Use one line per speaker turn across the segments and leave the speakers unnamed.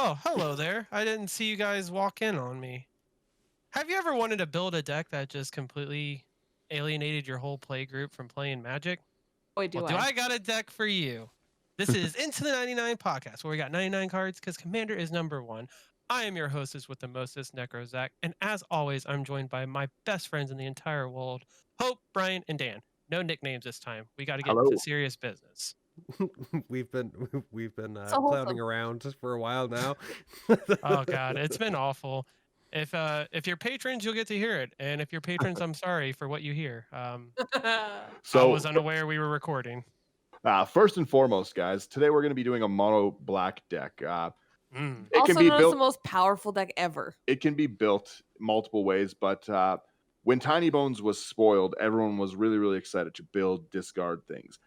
Oh, hello there. I didn't see you guys walk in on me. Have you ever wanted to build a deck that just completely alienated your whole play group from playing Magic?
Boy,
Well,
do
do
I.
I got a deck for you? This is Into the 99 podcast, where we got 99 cards because Commander is number one. I am your hostess with the mostest, Necrozach, and as always, I'm joined by my best friends in the entire world, Hope, Brian, and Dan. No nicknames this time. We got to get into
Hello.
serious business.
we've been
So
clowning
wholesome.
around for a while now.
Oh God, it's been awful. If you're patrons, you'll get to hear it, and if you're patrons, I'm sorry for what you hear. I was unaware we were recording.
First and foremost, guys, today we're going to be doing a mono black deck. It
Also
can be
known as
built.
the most powerful deck ever.
It can be built multiple ways, but when Tiny Bones was spoiled, everyone was really, really excited to build discard things.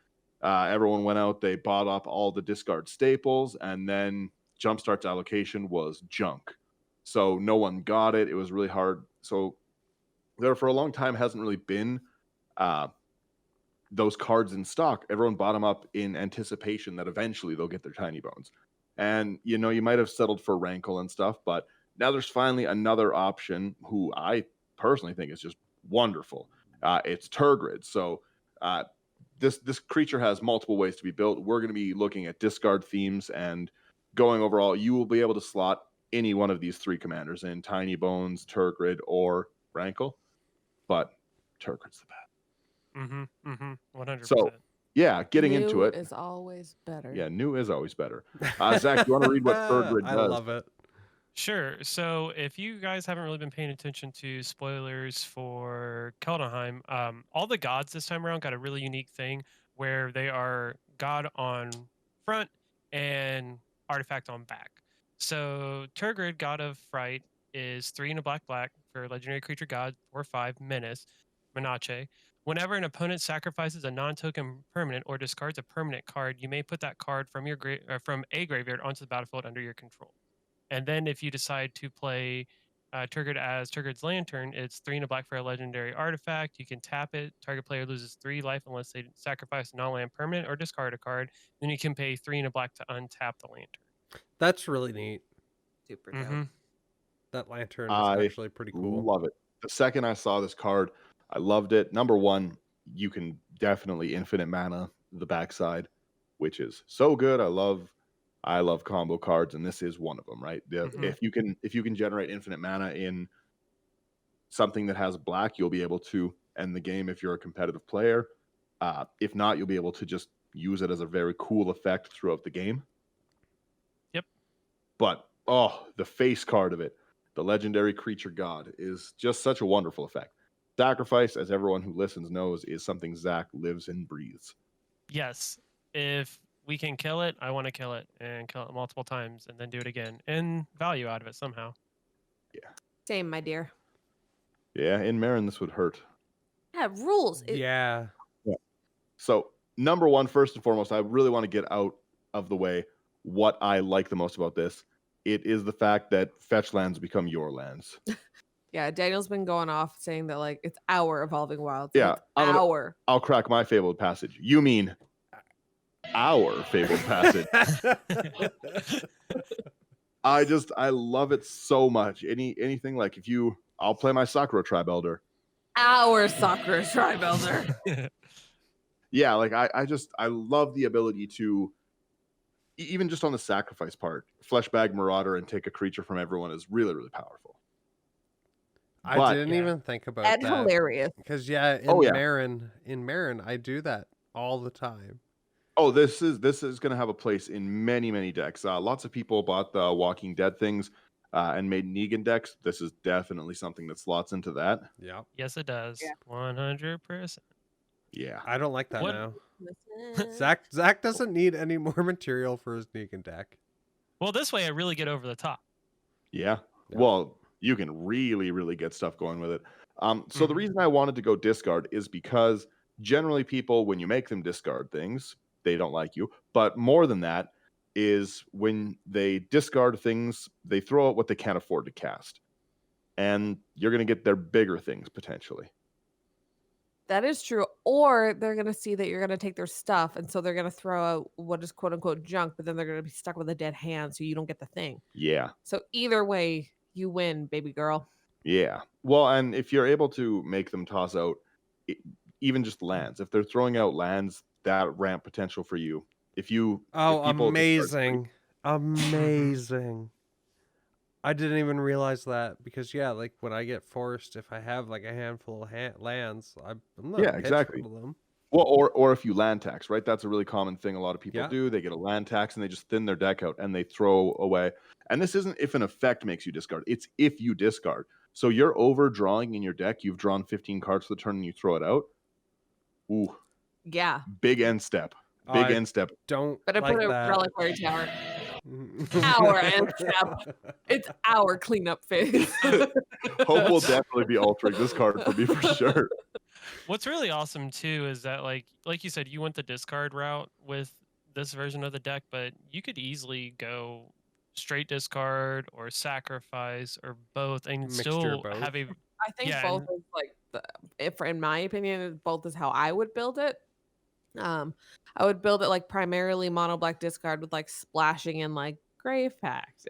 Everyone went out, they bought up all the discard staples, and then Jumpstart's allocation was junk. So no one got it. It was really hard. So there for a long time hasn't really been those cards in stock. Everyone bought them up in anticipation that eventually they'll get their Tiny Bones. And, you know, you might have settled for Rankle and stuff, but now there's finally another option who I personally think is just wonderful. It's Tergrid. So this creature has multiple ways to be built. We're going to be looking at discard themes and going overall. You will be able to slot any one of these three commanders in: Tiny Bones, Tergrid, or Rankle. But Tergrid's the best.
100%.
So yeah, getting
New
into it
is always better.
Yeah, new is always better. Zach, you want to read what Tergrid does?
I love it.
Sure. So if you guys haven't really been paying attention to spoilers for Kaldheim, all the gods this time around got a really unique thing where they are god on front and artifact on back. So Tergrid, god of Fright, is 3 and a black for legendary creature god, 4/5 menace, Menace. Whenever an opponent sacrifices a non-token permanent or discards a permanent card, you may put that card from your from a graveyard onto the battlefield under your control. And then if you decide to play Tergrid as Tergrid's Lantern, it's 3 and a black for a legendary artifact. You can tap it. Target player loses 3 life unless they sacrifice a non-land permanent or discard a card. Then you can pay 3 and a black to untap the Lantern.
That's really neat.
Super dope.
Mhm.
That lantern is
I
actually pretty cool.
love it. The second I saw this card, I loved it. Number one, you can definitely infinite mana the backside, which is so good. I love combo cards, and this is one of them, right?
Mhm.
If you can generate infinite mana in something that has black, you'll be able to end the game if you're a competitive player. If not, you'll be able to just use it as a very cool effect throughout the game.
Yep.
But the face card of it, the legendary creature god, is just such a wonderful effect. Sacrifice, as everyone who listens knows, is something Zach lives and breathes.
Yes. If we can kill it, I want to kill it and kill it multiple times and then do it again and value out of it somehow.
Same, my dear.
Yeah, in Marin, this would hurt.
Yeah, rules.
Yeah.
So, number one, first and foremost, I really want to get out of the way what I like the most about this. It is the fact that fetch lands become your lands.
Yeah, Daniel's been going off saying that like it's our Evolving Wilds.
Yeah,
like, our.
I'll crack my fabled passage. You mean our fabled passage? I love it so much. Anything like I'll play my Sakura Tribe Elder.
Our Sakura Tribe Elder.
Yeah, like I love the ability to, even just on the sacrifice part, Fleshbag Marauder and take a creature from everyone is really, really powerful.
I didn't even think about
And
that.
hilarious.
Because in Marin, I do that all the time.
Oh, this is going to have a place in many, many decks. Lots of people bought the Walking Dead things and made Negan decks. This is definitely something that slots into that.
Yeah.
Yes, it does.
Yeah.
100%.
Yeah.
I don't like that
What-
now. Zach doesn't need any more material for his Negan deck.
Well, this way I really get over the top.
Yeah.
Yeah.
Well, you can really, really get stuff going with it. So the reason I wanted to go discard is because generally people, when you make them discard things, they don't like you. But more than that is when they discard things, they throw out what they can't afford to cast. And you're going to get their bigger things potentially.
That is true. Or they're gonna see that you're gonna take their stuff, and so they're gonna throw out what is quote unquote junk, but then they're gonna be stuck with a dead hand, so you don't get the thing.
Yeah.
So either way, you win, baby girl.
Yeah. Well, and if you're able to make them toss out e- even just lands, if they're throwing out lands, that ramp potential for you. If
Oh,
people just start
amazing. Amazing. I didn't even realize that because yeah, like when I get forced, if I have like a handful of lands, I'm not
Yeah,
pitch
exactly.
one of them.
Well, or if you land tax, right? That's a really common thing a lot of people
Yeah.
do. They get a land tax and they just thin their deck out and they throw away. And this isn't if an effect makes you discard. It's if you discard. So you're overdrawing in your deck. You've drawn 15 cards for the turn and you throw it out. Ooh,
Yeah.
big end step. Big end step.
Don't
But I
like
put a
that.
reliquary tower. Our end step. It's our cleanup phase.
Hope will definitely be altering this card for me for sure.
What's really awesome too is that like you said, you went the discard route with this version of the deck, but you could easily go straight discard or sacrifice or both and
Mixture
still
of both.
have a
I think
Yeah,
both
and-
is like if in my opinion, both is how I would build it. I would build it like primarily mono black discard with like splashing in like Grave Pact.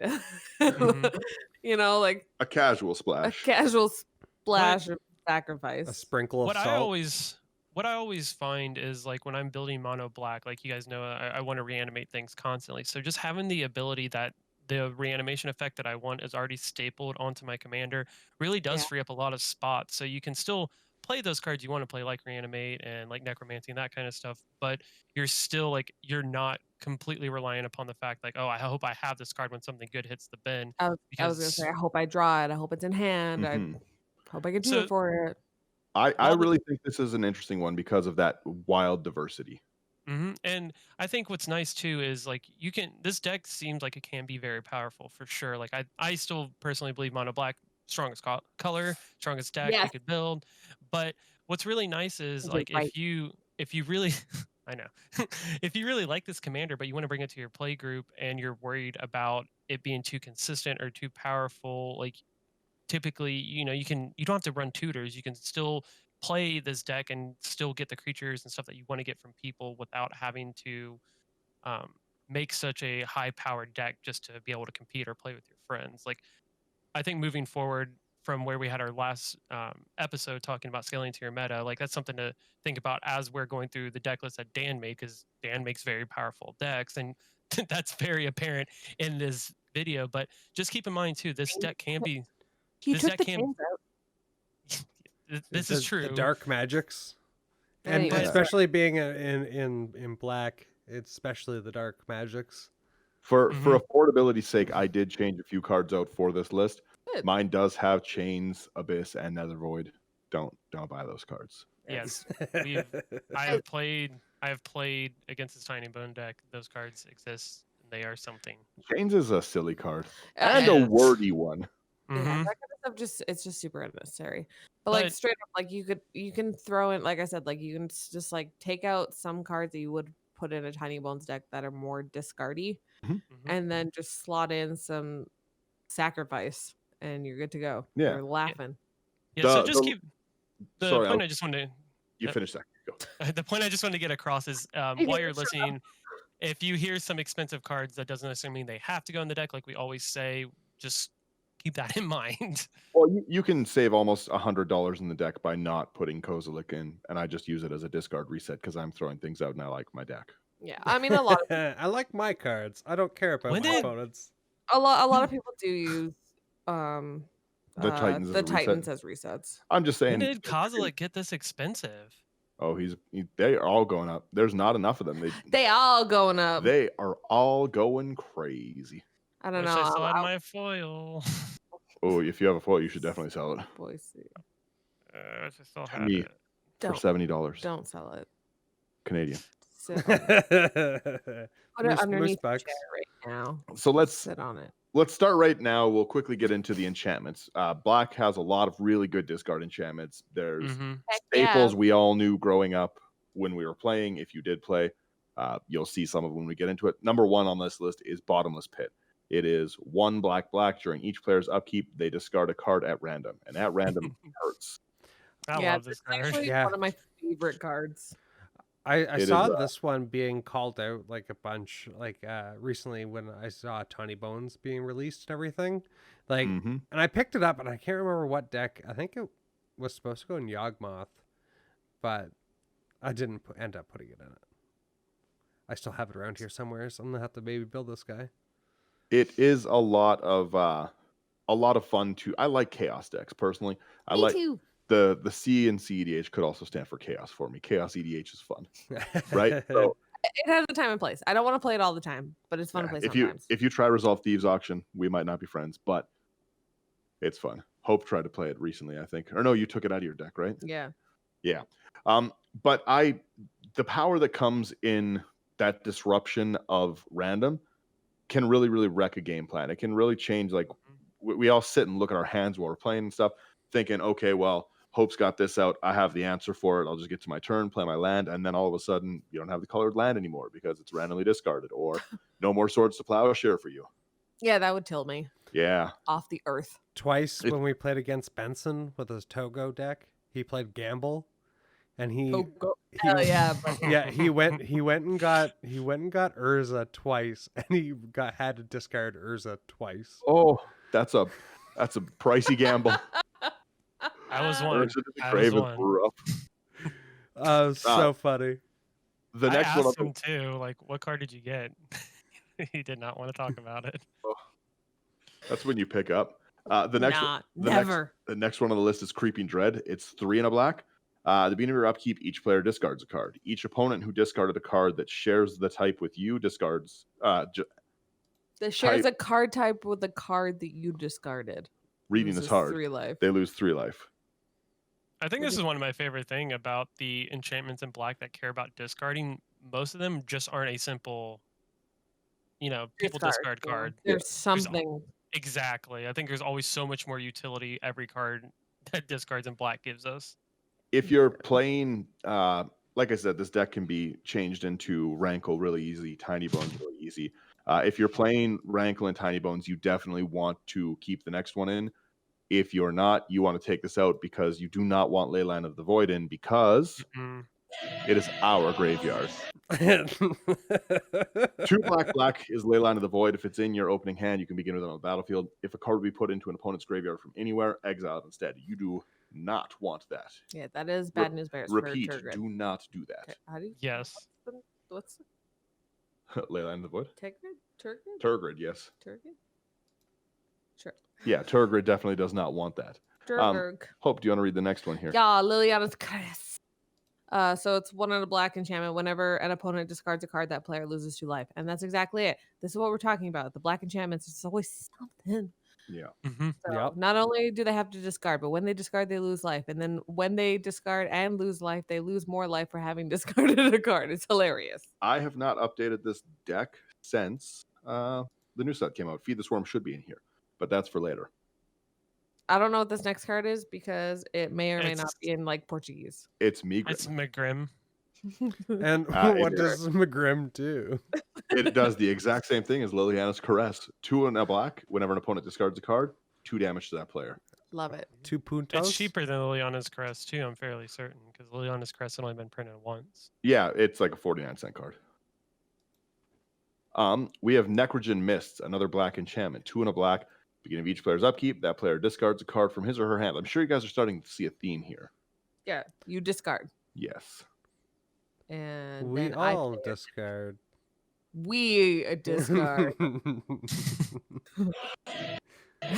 Mhm.
You know, like
A casual
a
splash.
casual splash of sacrifice.
A sprinkle of
what
salt.
I always find is like when I'm building mono black, like you guys know, I want to reanimate things constantly. So just having the ability that the reanimation effect that I want is already stapled onto my commander really does
Yeah.
free up a lot of spots. So you can still play those cards you want to play, like reanimate and like necromancy and that kind of stuff. But you're still like you're not completely reliant upon the fact like, oh, I hope I have this card when something good hits the bin.
I was gonna
Because
say, I hope I draw it. I hope it's in hand.
Mhm.
I hope I can do
So-
it for it.
I
While the-
really think this is an interesting one because of that wild diversity.
And I think what's nice too is like this deck seems like it can be very powerful for sure. Like I still personally believe mono black strongest color, strongest deck you
Yes.
could build. But what's really nice is
You're
like
right.
if you really I know if you really like this commander but you want to bring it to your play group and you're worried about it being too consistent or too powerful, like typically you don't have to run tutors. You can still play this deck and still get the creatures and stuff that you want to get from people without having to um, make such a high powered deck just to be able to compete or play with your friends. Like I think moving forward from where we had our last episode talking about scaling to your meta, like that's something to think about as we're going through the deck list that Dan made, because Dan makes very powerful decks and that's very apparent in this video. But just keep in mind too, this deck can be
He
this
took
deck
the
can-
chains out.
this is true.
The dark magics, and
Anyway,
especially being in black, it's especially the dark magics.
For
Mhm.
affordability's sake, I did change a few cards out for this list.
Good.
Mine does have Chains, Abyss, and Nether Void. Don't buy those cards.
Yes, I have played against this Tiny Bone deck. Those cards exist. And they are something.
Chains is a silly card
And
and a
Yes.
wordy one.
yeah,
Mhm.
that kind of stuff it's just super unnecessary. But like
But-
straight up, like you can throw in, like I said, like you can just like take out some cards that you would put in a Tiny Bones deck that are more discardy,
Mhm.
and then just slot in some sacrifice, and you're good to go.
Yeah.
You're laughing.
Yeah, so
The-
just
the-
keep the
Sorry,
point I just wanted
You
Uh,
finish that. Go.
the point I just wanted to get across is
Hey,
while you're
shut up.
listening, if you hear some expensive cards, that doesn't necessarily mean they have to go in the deck. Like we always say, just keep that in mind.
Well, you can save almost $100 in the deck by not putting Kozilek in, and I just use it as a discard reset because I'm throwing things out and I like my deck.
Yeah, I mean a lot of
I like my cards. I don't care about
When
my
did-
opponents.
a lot of people do use
The Titans as
the
a reset.
Titans as resets.
I'm just
When
saying.
did Kozilek get this expensive?
Oh, they are all going up. There's not enough of them.
They all going up.
They are all going crazy.
I don't
Wish
know.
I still had
I'll-
my foil.
Oh, if you have a foil, you should definitely sell it
Boise.
Wish I still
To
had
me.
it.
for
Don't
$70
don't sell it.
Canadian.
Sit on it. Put it underneath the
Respects.
chair right now.
So let's
Sit on it.
start right now. We'll quickly get into the enchantments. Black has a lot of really good discard enchantments. There's
Mhm.
Heck
staples we all knew growing up when we were playing. If you did play, you'll see some of them when we get into it. Number one on this list is Bottomless Pit. It is 1 black. During each player's upkeep, they discard a card at random, and at random hurts.
I
Yeah,
love
this
this
is
card.
actually
Yeah.
one of my favorite cards.
I
It is,
saw this one being called out like a bunch, like recently when I saw Tawny Bones being released and everything. Like,
Mhm.
and I picked it up and I can't remember what deck. I think it was supposed to go in Yawgmoth, but I didn't end up putting it in it. I still have it around here somewhere, so I'm gonna have to maybe build this guy.
It is a lot of fun too. I like chaos decks personally. I
Me
like
too.
the C and CEDH could also stand for chaos for me. Chaos EDH is fun, right? So
It has a time and place. I don't want to play it all the time, but it's fun to
yeah,
play
if
sometimes.
you try Resolve Thieves Auction, we might not be friends, but it's fun. Hope tried to play it recently, I think. Or no, you took it out of your deck, right?
Yeah.
Yeah. But the power that comes in that disruption of random can really, really wreck a game plan. It can really change. Like we all sit and look at our hands while we're playing and stuff, thinking, okay, well, Hope's got this out. I have the answer for it. I'll just get to my turn, play my land, and then all of a sudden you don't have the colored land anymore because it's randomly discarded, or no more Swords to Plowshare for you.
Yeah, that would tilt me
Yeah.
off the earth.
Twice when we played against Benson with his Togo deck, he played Gamble, and he
Hell yeah, but
yeah he went and got Urza twice, and he had to discard Urza twice.
Oh, that's a pricey gamble.
I was one.
Urza to the
I
grave
was
is
one.
rough.
So funny.
The
I
next one.
asked him too, like, what card did you get? He did not want to talk about it.
That's when you pick up. The next one on the list is Creeping Dread. It's 3 and a black. The beginning of your upkeep, each player discards a card. Each opponent who discarded a card that shares the type with you discards.
that shares a card type with the card that you discarded.
Reading is
Loses
hard.
3 life.
They lose 3 life.
I think this is one of my favorite thing about the enchantments in black that care about discarding. Most of them just aren't a simple, people discard
Yeah.
card.
There's something.
Exactly. I think there's always so much more utility every card that discards in black gives us.
If you're playing, like I said, this deck can be changed into Rankle really easy, Tiny Bones really easy. If you're playing Rankle and Tiny Bones, you definitely want to keep the next one in. If you're not, you want to take this out because you do not want Leyline of the Void in because it is our graveyard. 2 black is Leyline of the Void. If it's in your opening hand, you can begin with it on the battlefield. If a card will be put into an opponent's graveyard from anywhere, exile it instead. You do not want that.
Yeah, that is bad news bears.
Repeat,
for Tergrid.
do not do that.
Okay, how do you?
Yes.
What's
Leyline of the Void?
Tergrid?
Turgrid, yes.
Turgid? Sure.
Yeah, Tergrid definitely does not want that.
Turgid.
Hope, do you want to read the next one here?
Yeah, Liliana's Crest. So it's 1 and a black enchantment. Whenever an opponent discards a card, that player loses 2 life. And that's exactly it. This is what we're talking about. The black enchantments, it's always something.
Yeah.
So not only do they have to discard, but when they discard, they lose life. And then when they discard and lose life, they lose more life for having discarded a card. It's hilarious.
I have not updated this deck since the new set came out. Feed the Swarm should be in here, but that's for later.
I don't know what this next card is because it may or may not be in like Portuguese.
It's Megrim.
It's Megrim.
And what does Megrim do?
It does the exact same thing as Liliana's Caress. 2 and a black. Whenever an opponent discards a card, 2 damage to that player.
Love it.
2 puntos.
It's cheaper than Liliana's Crest too, I'm fairly certain, because Liliana's Crest had only been printed once.
Yeah, it's like a 49-cent card. We have Necrogen Mist, another black enchantment. 2 and a black. Beginning of each player's upkeep, that player discards a card from his or her hand. I'm sure you guys are starting to see a theme here.
Yeah, you discard.
Yes.
And
We
then
all discard.
We discard. I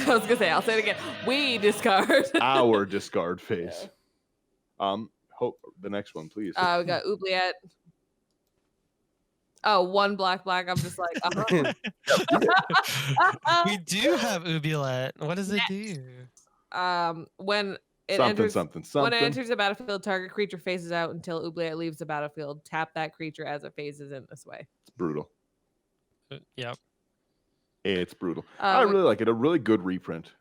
was gonna say, I'll say it again. We discard.
Our discard phase. Yeah. Hope the next one, please.
We got Oubliette. Oh, 1 black. I'm just like,
We do have Oubliette. What does it do?
When it
something.
When it enters the battlefield, target creature phases out until Oubliette leaves the battlefield. Tap that creature as it phases in this way.
It's brutal.
Yep.
It's brutal. I really like it. A really good reprint.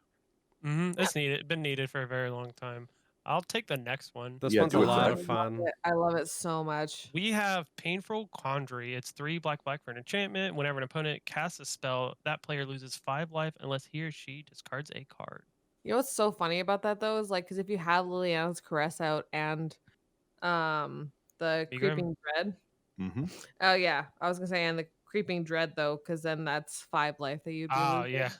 It's needed. Been needed for a very long time. I'll take the next one.
This one's a lot of fun.
I love it so much.
We have Painful Quandary. It's 3 black for an enchantment. Whenever an opponent casts a spell, that player loses 5 life unless he or she discards a card.
You know what's so funny about that though is like because if you have Liliana's Caress out and the
Begrim?
Creeping Dread.
Mm-hmm.
Oh yeah, I was gonna say and the Creeping Dread though, because then that's 5 life that you'd be
Oh
losing.
yeah.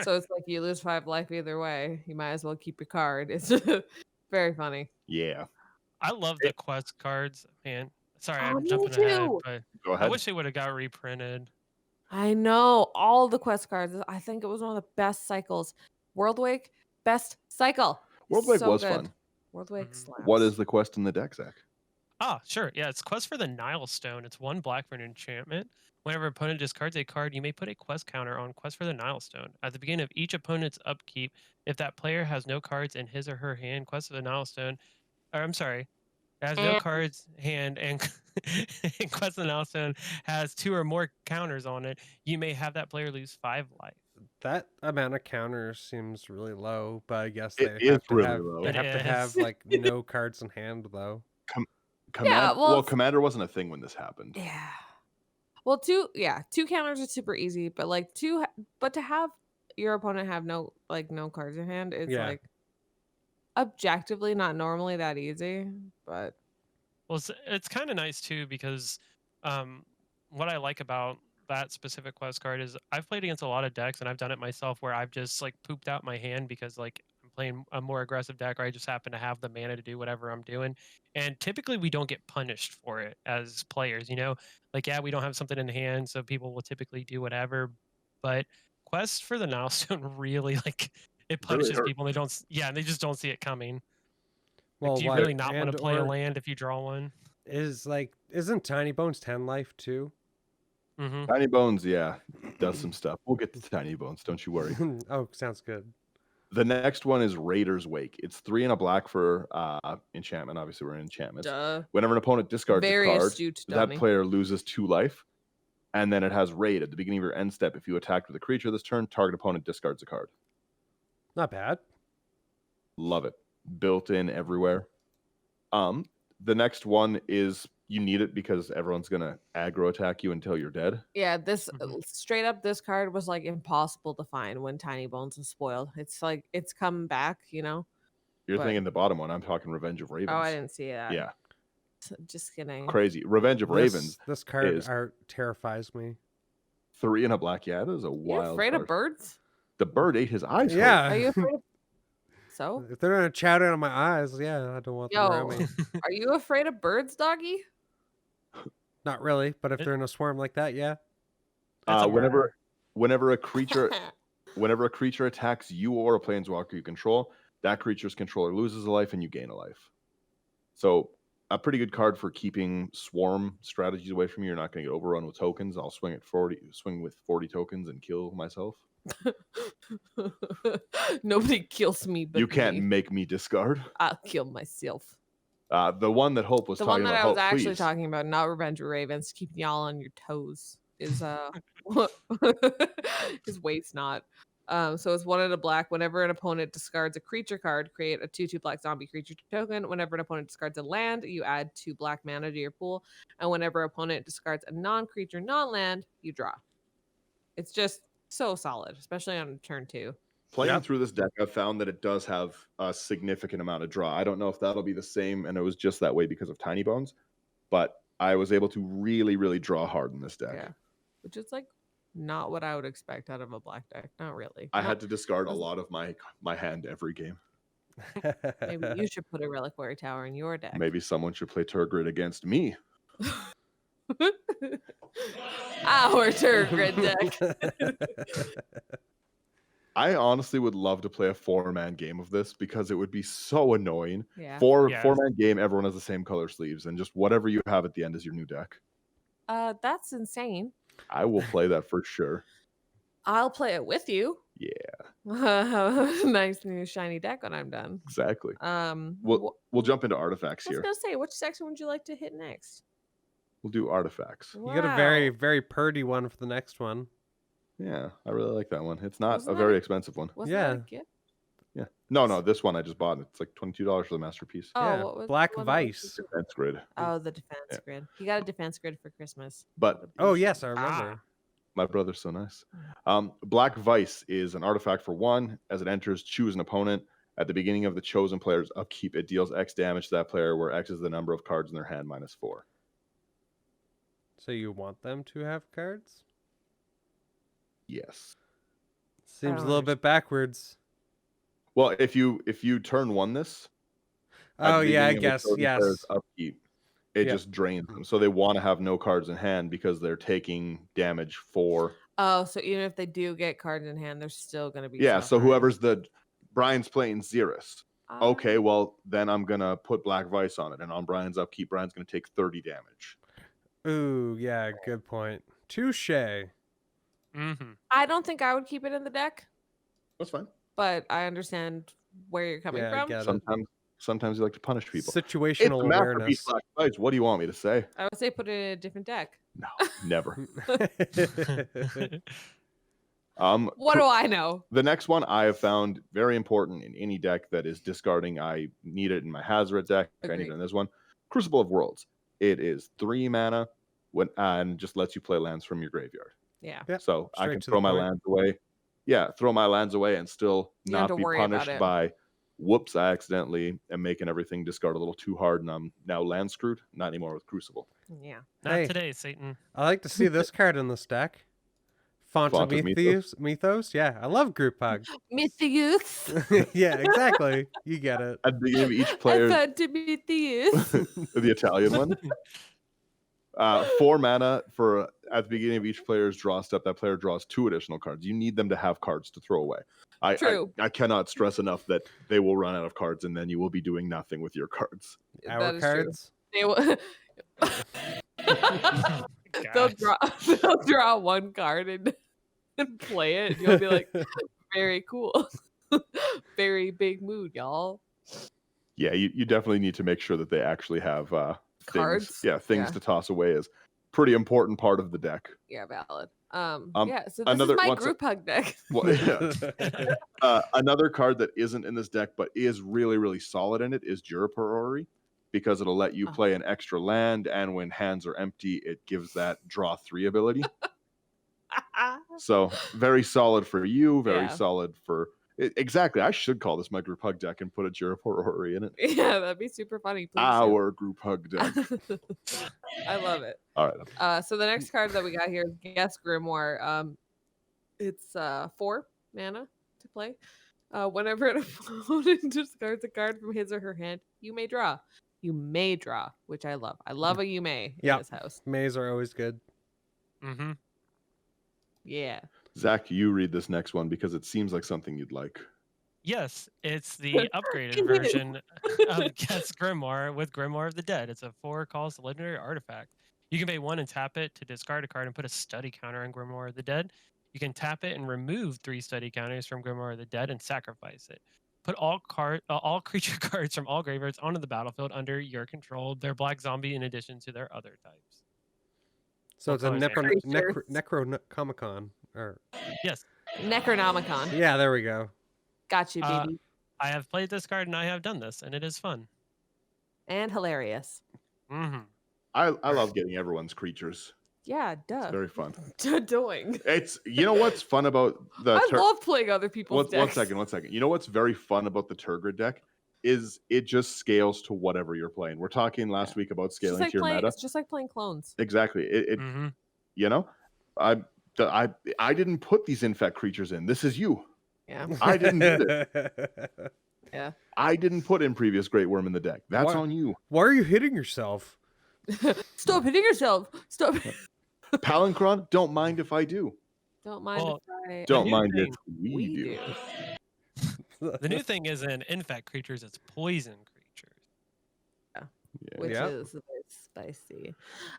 So it's like you lose 5 life either way. You might as well keep your card. It's very funny.
Yeah.
I love the quest cards, man. Sorry,
Oh,
I'm
me
jumping ahead,
too.
but
Go
I
ahead.
wish they would have got reprinted.
I know all the quest cards. I think it was one of the best cycles. Worldwake, best cycle.
Worldwake
So
was
good.
fun.
Worldwake
Mhm.
slaps.
What is the quest in the deck, Zach?
Ah, sure. Yeah, it's quest for the Nile Stone. It's 1 black for an enchantment. Whenever opponent discards a card, you may put a quest counter on quest for the Nile Stone. At the beginning of each opponent's upkeep, if that player has no cards in his or her hand, quest for the Nile Stone, or I'm sorry, has no cards hand and, and quest of the Nile Stone has 2 or more counters on it, you may have that player lose 5 life.
That amount of counters seems really low, but I guess
It
they
is
have to
really
have
low.
they
It
have to have
is.
like no cards in hand though.
Well,
well,
Commander wasn't a thing when this happened.
Yeah. Well, 2 counters are super easy, but like but to have your opponent have no cards in hand, it's
Yeah.
like objectively not normally that easy, but
Well, it's kind of nice too because what I like about that specific quest card is I've played against a lot of decks and I've done it myself where I've just like pooped out my hand because like I'm playing a more aggressive deck or I just happen to have the mana to do whatever I'm doing. And typically we don't get punished for it as players, you know? Like, yeah, we don't have something in hand, so people will typically do whatever. But Quest for the Nile Stone really like it
Really
punishes
hurt.
people and they just don't see it coming. Like,
Well,
do you
what?
really not want
And
to play a
or
land if you draw one?
isn't Tiny Bones 10 life too?
Mm-hmm.
Tiny Bones, yeah, does some stuff. We'll get to Tiny Bones, don't you worry.
Oh, sounds good.
The next one is Raider's Wake. It's 3 and a black for enchantment. Obviously, we're in enchantments.
duh.
Whenever an opponent discards
Very
a card,
astute,
that
dummy.
player loses 2 life. And then it has Raid. At the beginning of your end step, if you attacked with a creature this turn, target opponent discards a card.
Not bad.
Love it. Built in everywhere. The next one is you need it because everyone's gonna aggro attack you until you're dead.
Yeah, this
Mhm.
straight up this card was like impossible to find when Tiny Bones was spoiled. It's like it's come back, you know.
You're
But-
thinking the bottom one. I'm talking Revenge of Ravens.
Oh, I didn't see that.
Yeah,
Just kidding.
crazy. Revenge of Ravens.
This card
is-
art terrifies me.
3 and a black. Yeah, that is a
You
wild.
afraid
card.
of birds?
The bird ate his eyes.
Yeah.
Are you afraid of So?
If they're gonna chow down on my eyes, yeah, I don't want them around
Yo,
me.
are you afraid of birds, doggy?
Not really, but if
It-
they're in a swarm like that, yeah.
It's a
Whenever a creature attacks you or a planeswalker you control, that creature's controller loses a life and you gain a life. So a pretty good card for keeping swarm strategies away from you. You're not going to get overrun with tokens. I'll swing with 40 tokens and kill myself.
Nobody kills me but
You can't
me.
make me discard.
I'll kill myself.
The one that Hope was
The
talking
one that
about.
I was
Hope,
actually
please.
talking about, not Revenge of Ravens, keeping y'all on your toes, is is Waste Not. So it's 1 and a black. Whenever an opponent discards a creature card, create a 2/2 black zombie creature token. Whenever an opponent discards a land, you add 2 black mana to your pool. And whenever an opponent discards a non-creature, non-land, you draw. It's just so solid, especially on turn 2.
Playing
Yep.
through this deck, I've found that it does have a significant amount of draw. I don't know if that'll be the same, and it was just that way because of Tiny Bones, but I was able to really, really draw hard in this deck.
Yeah. Which is like not what I would expect out of a black deck. Not really.
I
Not-
had to discard a
was-
lot of my hand every game.
Maybe you should put a Reliquary Tower in your deck.
Maybe someone should play Tergrid against me.
Our Tergrid deck.
I honestly would love to play a 4-man game of this because it would be so annoying.
Yeah.
Yeah.
4-man game, everyone has the same color sleeves, and just whatever you have at the end is your new deck.
That's insane.
I will play that for sure.
I'll play it with you.
Yeah,
Nice new shiny deck when I'm done.
exactly.
Wh-
We'll jump into artifacts
I was
here.
gonna say, which section would you like to hit next?
We'll do artifacts.
You got a very,
Wow.
very purdy one for the next one.
Yeah, I really like that one. It's not
Wasn't
a
that
very
a-
expensive one.
Wasn't that a
Yeah.
gift?
Yeah. No, this one I just bought. It's like $22 for the masterpiece.
Oh,
Yeah,
what was
Black
the one that was
Vice.
super-
Defense grid.
Oh, the defense
Yeah.
grid. He got a defense grid for Christmas.
But
Oh yes, I remember.
My brother's so nice. Black Vice is an artifact for 1. As it enters, choose an opponent. At the beginning of the chosen player's upkeep, it deals X damage to that player, where X is the number of cards in their hand minus 4.
So you want them to have cards?
Yes.
Seems a
don't
little bit backwards.
Well, if you turn 1 this, at
Oh
the
yeah, I
beginning of the
guess
chosen
yes.
player's upkeep, it
Yeah.
just drains them. So they want to have no cards in hand because they're taking damage for.
Oh, so even if they do get cards in hand, they're still going to be.
Yeah. So
suffering.
whoever's Brian's playing Xeris.
Ah.
Okay, well then I'm gonna put Black Vice on it, and on Brian's upkeep, Brian's gonna take 30 damage.
Ooh, yeah, good point. Touche.
Mm-hmm.
I don't think I would keep it in the deck,
That's fine.
but I understand where you're coming
Yeah, I
from.
get it.
Sometimes you like to punish people. It's
Situational
a masterpiece,
awareness.
Black Vice. What do you want me to say?
I would say put it in a different deck.
No, never.
What do I know?
The next one I have found very important in any deck that is discarding. I need it in my Hazoret deck. I need
Agreed.
it in this one. Crucible of Worlds. It is 3 mana and just lets you play lands from your graveyard.
Yeah.
Yep,
So I
straight
can
to
throw
the
my
point.
lands away. Yeah, throw my lands away and still
You don't have
not
to
be
worry about
punished
it.
by, whoops, I accidentally am making everything discard a little too hard and I'm now land screwed. Not anymore with Crucible.
Yeah.
Not
Hey.
today, Satan.
I like to see this card in this deck. Font of
Font of
Mythos. Yeah, I love group hug.
Meet the youth.
Yeah, exactly. You get it.
At the beginning of each player,
I thought to meet the youth.
the Italian one. 4 mana for at the beginning of each player's draw step. That player draws 2 additional cards. You need them to have cards to throw away.
True.
I cannot stress enough that they will run out of cards and then you will be doing nothing with your cards.
That
Our
is true.
cards.
They will. they'll
Gosh.
draw 1 card and play it. You'll be like, very cool. Very big mood, y'all.
Yeah, you definitely need to make sure that they actually have
Cards?
things. Yeah, things
Yeah.
to toss away is pretty important part of the deck.
Yeah, valid. Yeah, so this
another-
is my
once-
group hug deck.
Well, yeah. Another card that isn't in this deck but is really, really solid in it is Juriperori, because it'll let you
Oh.
play an extra land, and when hands are empty, it gives that draw 3 ability. So very solid for you, very
Yeah.
solid for exactly. I should call this my group hug deck and put a Juriperori in it.
Yeah, that'd be super funny. Please do.
Our group hug deck.
I love it.
All right.
So the next card that we got here is Guess Grimoire. It's 4 mana to play. Whenever an opponent discards a card from his or her hand, you may draw. You may draw, which I love. I love a you may in
Yep.
this house.
Mays are always good.
Mm-hmm.
Yeah.
Zach, you read this next one because it seems like something you'd like.
Yes, it's the upgraded
You.
version of Guess Grimoire with Grimoire of the Dead. It's a 4-cost legendary artifact. You can pay 1 and tap it to discard a card and put a study counter on Grimoire of the Dead. You can tap it and remove 3 study counters from Grimoire of the Dead and sacrifice it. Put all creature cards from all graveyards onto the battlefield under your control. They're black zombie in addition to their other types.
So
What
it's a
color is that?
Necronomicon. Or
Yes,
Necronomicon.
yeah, there we go.
Got you, baby.
I have played this card and I have done this, and it is fun.
And hilarious.
Mm-hmm.
I love getting everyone's creatures.
Yeah, duh.
It's very fun.
Doing.
It's what's fun about the
I love playing other people's decks.
one second. You know what's very fun about the Tergrid deck is it just scales to whatever you're playing. We're talking last week about
It's just
scaling
like
to your meta.
It's just like playing clones.
Exactly. It
Mm-hmm.
you know, I didn't put these infect creatures in. This is you.
Yeah.
I didn't do this.
Yeah.
I didn't put in previous Great Worm in the deck. That's
What?
on you.
Why are you hitting yourself?
Stop hitting yourself. Stop.
Palancron, don't mind if I do.
Don't mind
Well,
if I.
Don't
new
mind
thing,
if we do.
The new thing is in infect creatures, it's poison creatures.
Yeah.
Which
Yeah.
is a bit spicy.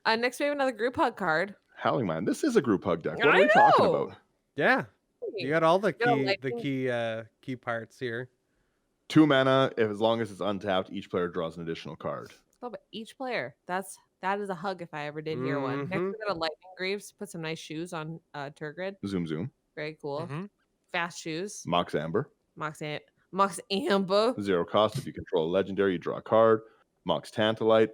Next, we have another group hug card.
Howling Man. This is a group hug deck. What are
I
we talking
know.
about?
Yeah, you got all the
Yeah,
key parts here.
2 mana, as long as it's untapped, each player draws an additional card.
Oh, but each player. That is a hug if I ever did hear one. Next,
Mhm.
we got a lightning greaves. Put some nice shoes on Tergrid.
Zoom zoom.
Very cool.
Mhm.
Fast shoes.
Mox Amber.
Mox Amber.
0 cost. If you control a legendary, you draw a card. Mox Tantalite.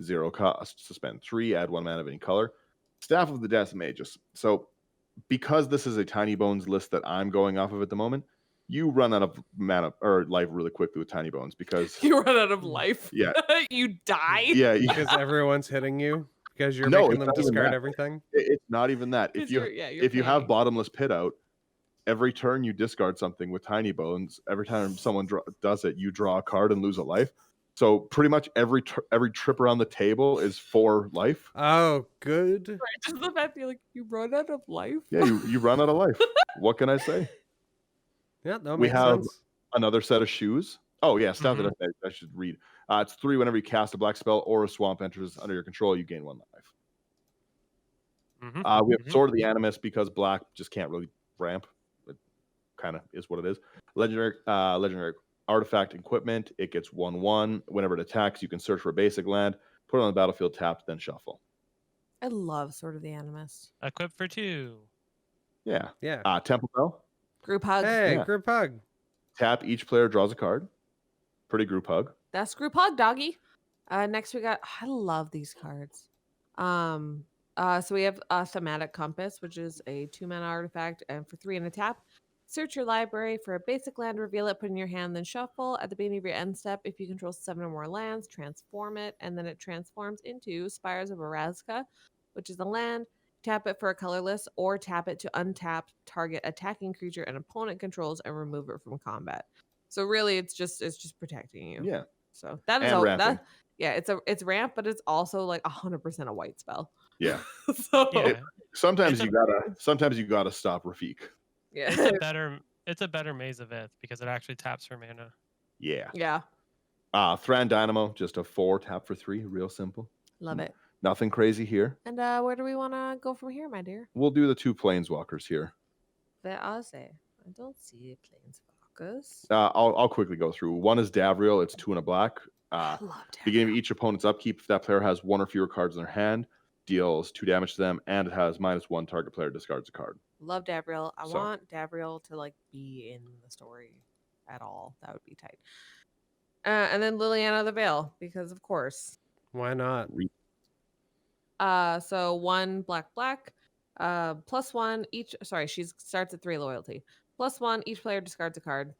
0 cost. Suspend 3. Add 1 mana of any color. Staff of the Death Magus. So because this is a Tiny Bones list that I'm going off of at the moment, you run out of mana or life really quickly with Tiny Bones because
You run out of life.
Yeah.
You die.
yeah,
Because everyone's hitting you because you're
No,
making
it's
them
not even
discard
that.
everything.
It's not even that.
'Cause you're
If you have
paying.
Bottomless Pit out, every turn you discard something with Tiny Bones. Every time someone does it, you draw a card and lose a life. So pretty much every trip around the table is 4 life.
Oh, good.
Right, just the fact you're like, you run out of life.
Yeah, you run out of life. What can I say?
Yeah, that
We
makes
have
sense.
another set of shoes. Oh yeah, stuff that I should read. It's 3 whenever you cast a black spell or a swamp enters under your control, you gain 1 life. We have Sword of the Animus because black just can't really ramp. It kind of is what it is. Legendary artifact equipment. It gets 1/1. Whenever it attacks, you can search for a basic land, put it on the battlefield tapped, then shuffle.
I love Sword of the Animus.
Equip for 2.
Yeah.
Yeah.
Temple Bell.
Group hug.
Hey,
Yeah.
group hug.
Tap, each player draws a card. Pretty group hug.
That's group hug, doggy. Next we got. I love these cards. So we have a Thematic Compass, which is a 2-mana artifact, and for 3 and a tap, search your library for a basic land, reveal it, put it in your hand, then shuffle. At the beginning of your end step, if you control 7 or more lands, transform it, and then it transforms into Spires of Orazca, which is a land. Tap it for a colorless, or tap it to untap target attacking creature an opponent controls and remove it from combat. So really, it's just protecting you.
Yeah.
So that is
And
all
ramping.
that. Yeah, it's ramp, but it's also like 100% a white spell.
Yeah.
So
Yeah,
Sometimes
It's
you gotta stop Rafik.
yeah,
it's a better Maze of Ith because it actually taps for mana.
Yeah.
yeah,
Thran Dynamo, just a 4 tap for 3, real simple.
love it.
Nothing crazy here.
And where do we want to go from here, my dear?
We'll do the 2 planeswalkers here.
Where are they? I don't see planeswalkers.
I'll quickly go through. One is Davriel. It's 2 and a black.
I love that.
Beginning of each opponent's upkeep, if that player has 1 or fewer cards in their hand, deals 2 damage to them, and it has -1 target player discards a card.
Love Davriel. I
So-
want Davriel to like be in the story at all. That would be tight. And then Liliana the Veil, because of course.
Why not?
So 1 black, +1 each. Sorry, she starts at 3 loyalty. +1 each player discards a card.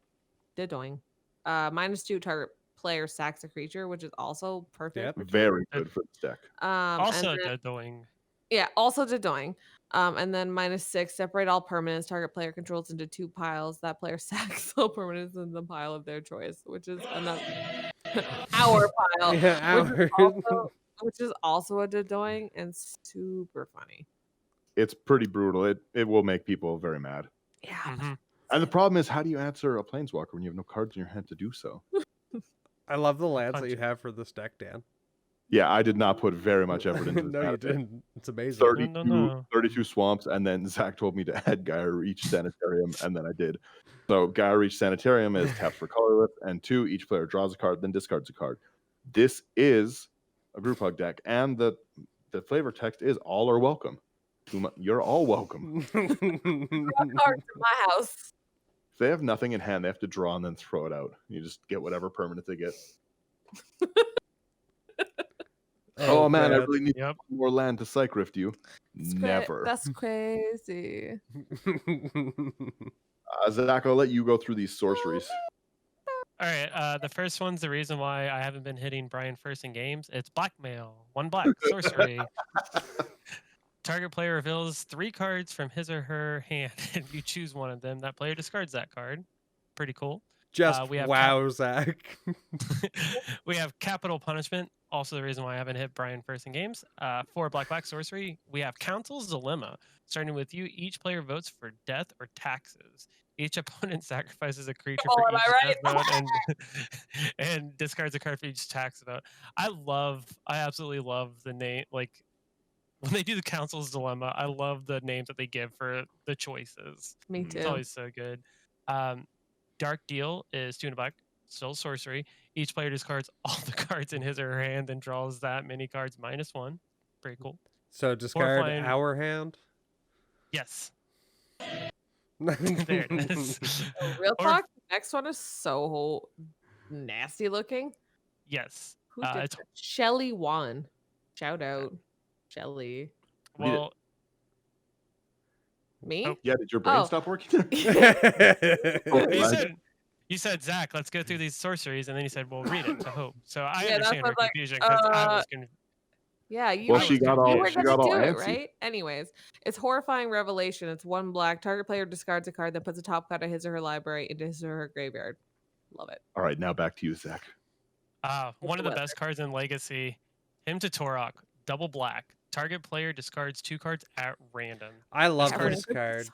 Dedoing. -2 target player sacks a creature, which is also perfect.
Yep.
for
Very good for this deck.
Also,
and then-
Dedoing.
yeah, also Dedoing. And then -6 separate all permanents target player controls into 2 piles. That player sacks all permanents in the pile of their choice, which is another our pile.
Yeah,
Which is also a Dedoing and super funny.
It's pretty brutal. It will make people very mad.
Yeah.
Mhm.
And the problem is, how do you answer a planeswalker when you have no cards in your hand to do so?
I love the lands that
Punch
you
it.
have for this deck, Dan.
Yeah, I did not put very much effort into this.
No, you
deck.
didn't. It's amazing.
32,
No.
32 swamps, and then Zach told me to add Gaia Reach Sanitarium, and then I did. So Gaia Reach Sanitarium is taps for colorless, and 2, each player draws a card, then discards a card. This is a group hug deck, and the flavor text is all are welcome. You're all welcome.
Cards in my house.
If they have nothing in hand, they have to draw and then throw it out. You just get whatever permanent they get. Oh man, I
God.
really need
Yep.
more land to Psych Rift you. Never.
That's crazy.
Zach, I'll let you go through these sorceries.
All right. The first one's the reason why I haven't been hitting Brian first in games. It's blackmail. 1 black sorcery. Target player reveals 3 cards from his or her hand, and you choose one of them. That player discards that card. Pretty cool.
Just
we have
wow, Zach.
We have capital punishment. Also, the reason why I haven't hit Brian first in games. 4 black sorcery. We have Council's Dilemma. Starting with you, each player votes for death or taxes. Each opponent sacrifices a creature
Oh,
for
am
each
I right?
death vote and discards a card for each tax vote. I absolutely love the name. Like when they do the Council's Dilemma, I love the names that they give for the choices.
Me
It's
It's
too.
always so good. Dark Deal is 2 and a black, still sorcery. Each player discards all the cards in his or her hand and draws that many cards -1. Pretty cool.
So discard
flying-
our hand.
Yes. There it is.
Real
Or-
talk. The next one is so nasty looking.
Yes.
Who did
It's
that? Shelly won. Shout out, Shelly.
Read it.
well.
Me?
Oh.
Yeah, did your brain
Oh.
stop working?
You
Right.
said, Zach, let's go through these sorceries, and then you said, well, read it to Hope. So I
Yeah, that's
understand her
what, like,
confusion because I was going to.
Yeah, you
Well,
I
were,
she
was
got
you
all
were
confused.
she
gonna
got all
do it,
antsy.
right? Anyways, it's horrifying revelation. It's 1 black. Target player discards a card that puts a top card of his or her library into his or her graveyard. Love it.
All right, now back to you, Zach.
One of the
weather?
best cards in Legacy, Hymn to Torok, double black. Target player discards 2 cards at random.
I love
card
this card.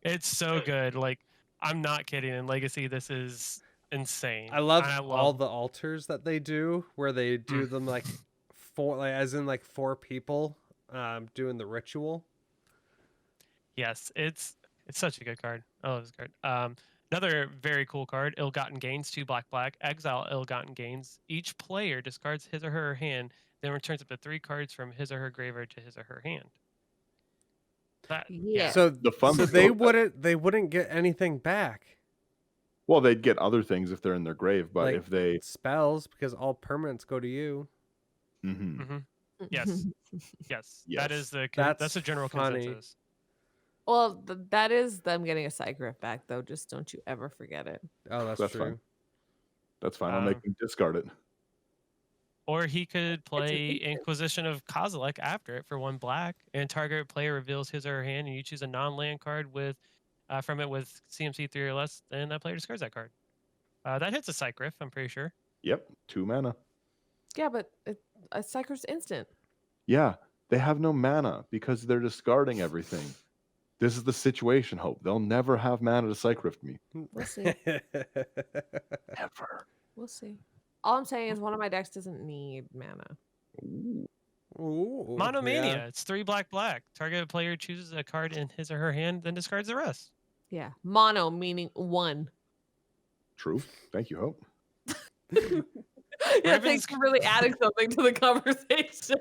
It's so good. Like, I'm not kidding. In Legacy, this is insane.
I love
And
all the altars that they do, where they do them like 4, like as in like 4 people, doing the ritual.
Yes, it's such a good card. I love this card. Another very cool card, Ill-Gotten Gains, 2 black. Exile Ill-Gotten Gains. Each player discards his or her hand, then returns up to 3 cards from his or her graveyard to his or her hand.
Yeah.
So
The fun
so
part
they
about
wouldn't get anything back.
Well, they'd get other things if they're in their grave, but
Like
if they
spells, because all permanents go to you.
Mhm.
hmm Yes. Yes. That
Yes.
is that's
That's
the general
funny.
consensus.
Well, that is them getting a Scythe back, though. Just don't you ever forget it.
Oh, that's
That's
true.
fine. That's fine. I'll make them discard it.
Or he could play
instant.
Inquisition of Kozilek after it for 1 black, and target player reveals his or her hand, and you choose a non-land card with from it with CMC 3 or less, then that player discards that card. That hits a Cycryph, I'm pretty sure.
Yep, 2 mana.
Yeah, but a Scythe's instant.
Yeah, they have no mana because they're discarding everything. This is the situation, Hope. They'll never have mana to Cycrypt me.
We'll see.
Ever.
We'll see. All I'm saying is one of my decks doesn't need mana.
Ooh.
Ooh,
Monomania,
yeah.
it's 3 black. Target player chooses a card in his or her hand, then discards the rest.
Yeah. Mono meaning 1.
True. Thank you, Hope.
Yeah, thanks for really adding something to the conversation.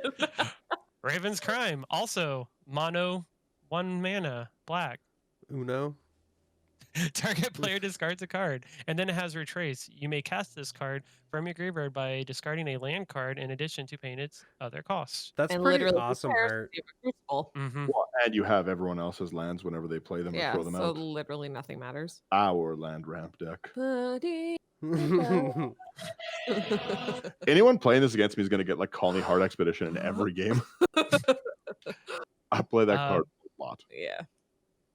Raven's Crime, also mono, 1 mana, black.
Uno.
Target player discards a card, and then it has Retrace. You may cast this card from your graveyard by discarding a land card in addition to paying its other costs.
That's
and
pretty
literally
awesome
prepares
art.
to be a Crucible.
Mm-hmm.
Well, and you have everyone else's lands whenever they play them or
Yeah,
throw them
so
out.
literally nothing matters.
Our land ramp deck.
Buddy.
Anyone playing this against me is going to get like Colony Heart Expedition in every game. I play that card a lot.
Yeah.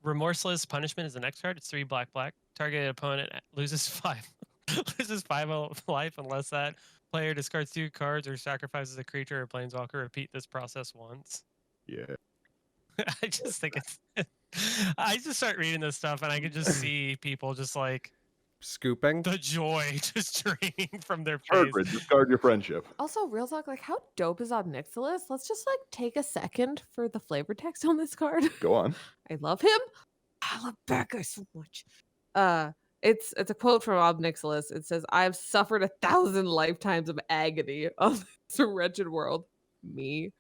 Remorseless Punishment is the next card. It's 3 black. Targeted opponent loses 5 life unless that player discards 2 cards or sacrifices a creature or planeswalker. Repeat this process once.
Yeah.
I just think it's. I just start reading this stuff and I can just see people just like
Scooping.
the joy just draining from their face.
Tergrid, discard your friendship.
Also, real talk, like how dope is Omnixilus? Let's just like take a second for the flavor text on this card.
Go on.
I love him. I love that guy so much. It's a quote from Omnixilus. It says, "I've suffered 1,000 lifetimes of agony on this wretched world. Me.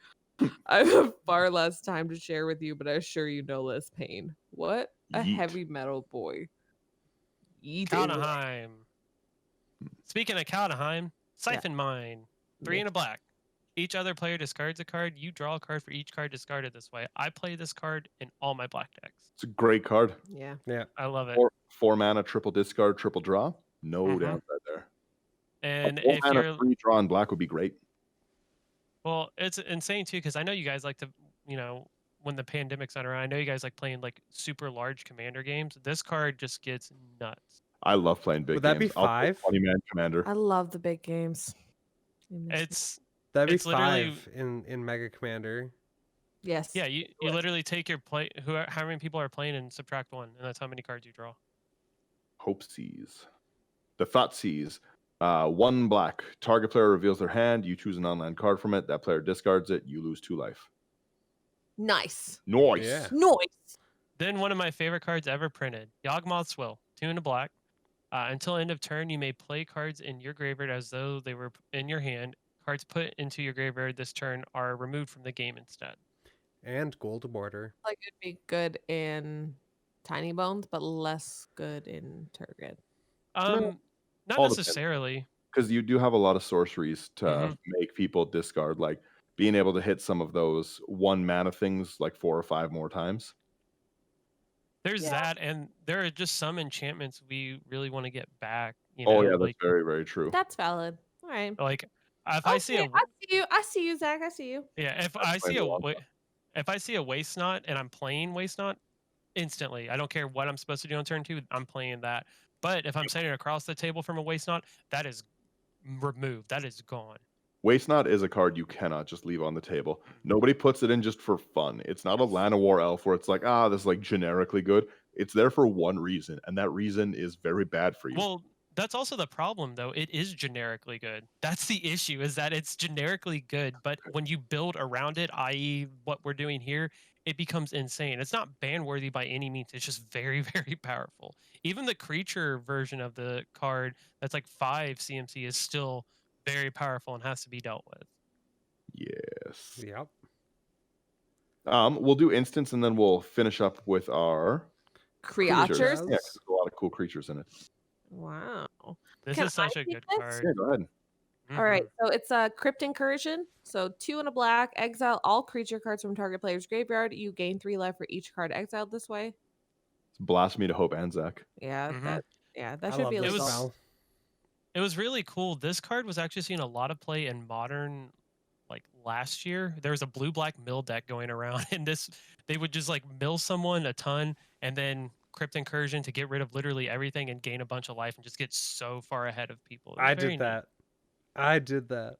I have far less time to share with you, but I assure you no less pain." What a
Yeet.
heavy metal boy. Yeet.
Kaldheim. Speaking of Kaldheim, Siphon Mine. 3 and a black. Each other player discards a card. You draw a card for each card discarded this way. I play this card in all my black decks.
It's a great card.
Yeah.
I love it.
4 mana, triple discard, triple draw. No
Mhm.
downside there.
And
A 4
if
mana
you're
3 draw in black would be great.
well, it's insane too because I know you guys like to, when the pandemic's not around, I know you guys like playing like super large commander games. This card just gets nuts.
I love playing big
Would that be
games. I'll play
5?
20-man commander.
I love the big games. I miss them.
It's
That'd be
It's literally-
5 in Mega Commander.
Yes.
yeah, you literally take your play how many people are playing and subtract 1, and that's how many cards you draw.
Hope Seas. The Thought Seas. 1 black. Target player reveals their hand. You choose an online card from it. That player discards it. You lose 2 life.
Nice.
Nice.
Yeah.
Noise.
Then one of my favorite cards ever printed, Yawgmoth's Will, 2 and a black. Until end of turn, you may play cards in your graveyard as though they were in your hand. Cards put into your graveyard this turn are removed from the game instead.
And Gold Border.
Like it'd be good in Tiny Bones, but less good in Tergrid.
Not
all depends.
necessarily.
Because you do have a lot of sorceries to
Mhm.
make people discard, like being able to hit some of those 1 mana things like 4 or 5 more times.
There's
Yeah.
that, and there are just some enchantments we really want to get back. You
Oh
know,
yeah, that's very, very true.
That's valid. All right.
like if I see
Okay,
a
I see you. I see you, Zach. I see you.
yeah,
Playing a long
if I see a waste knot and I'm playing waste knot instantly, I don't care what I'm supposed to do on turn 2, I'm playing that. But if I'm sitting across the table from a waste knot, that is removed. That is gone.
Waste Not is a card you cannot just leave on the table. Nobody puts it in just for fun. It's not a Llanowar Elf where it's like, this is like generically good. It's there for one reason, and that reason is very bad for you.
Well, that's also the problem, though. It is generically good. That's the issue, is that it's generically good, but when you build around it, i.e., what we're doing here, it becomes insane. It's not ban worthy by any means. It's just very, very powerful. Even the creature version of the card that's like 5 CMC is still very powerful and has to be dealt with.
Yes.
Yep.
We'll do instance and then we'll finish up with our
Creatures.
Yeah, 'cause there's a lot of cool creatures in it.
Wow.
This
Can
is such
I
a
take
good
this?
card.
Yeah, go ahead.
All right,
Mhm.
so it's a Crypt Incursion. So 2 and a black. Exile all creature cards from target player's graveyard. You gain 3 life for each card exiled this way.
It's Blasphemy to Hope Anzac.
Yeah,
Mhm.
that
I
should
love
be
this
illegal.
spell.
It was really cool. This card was actually seeing a lot of play in modern, like last year. There was a blue-black mill deck going around, and they would just like mill someone a ton, and then Crypt Incursion to get rid of literally everything and gain a bunch of life and just get so far ahead of people. It was
I
very
did
neat.
that. I did that.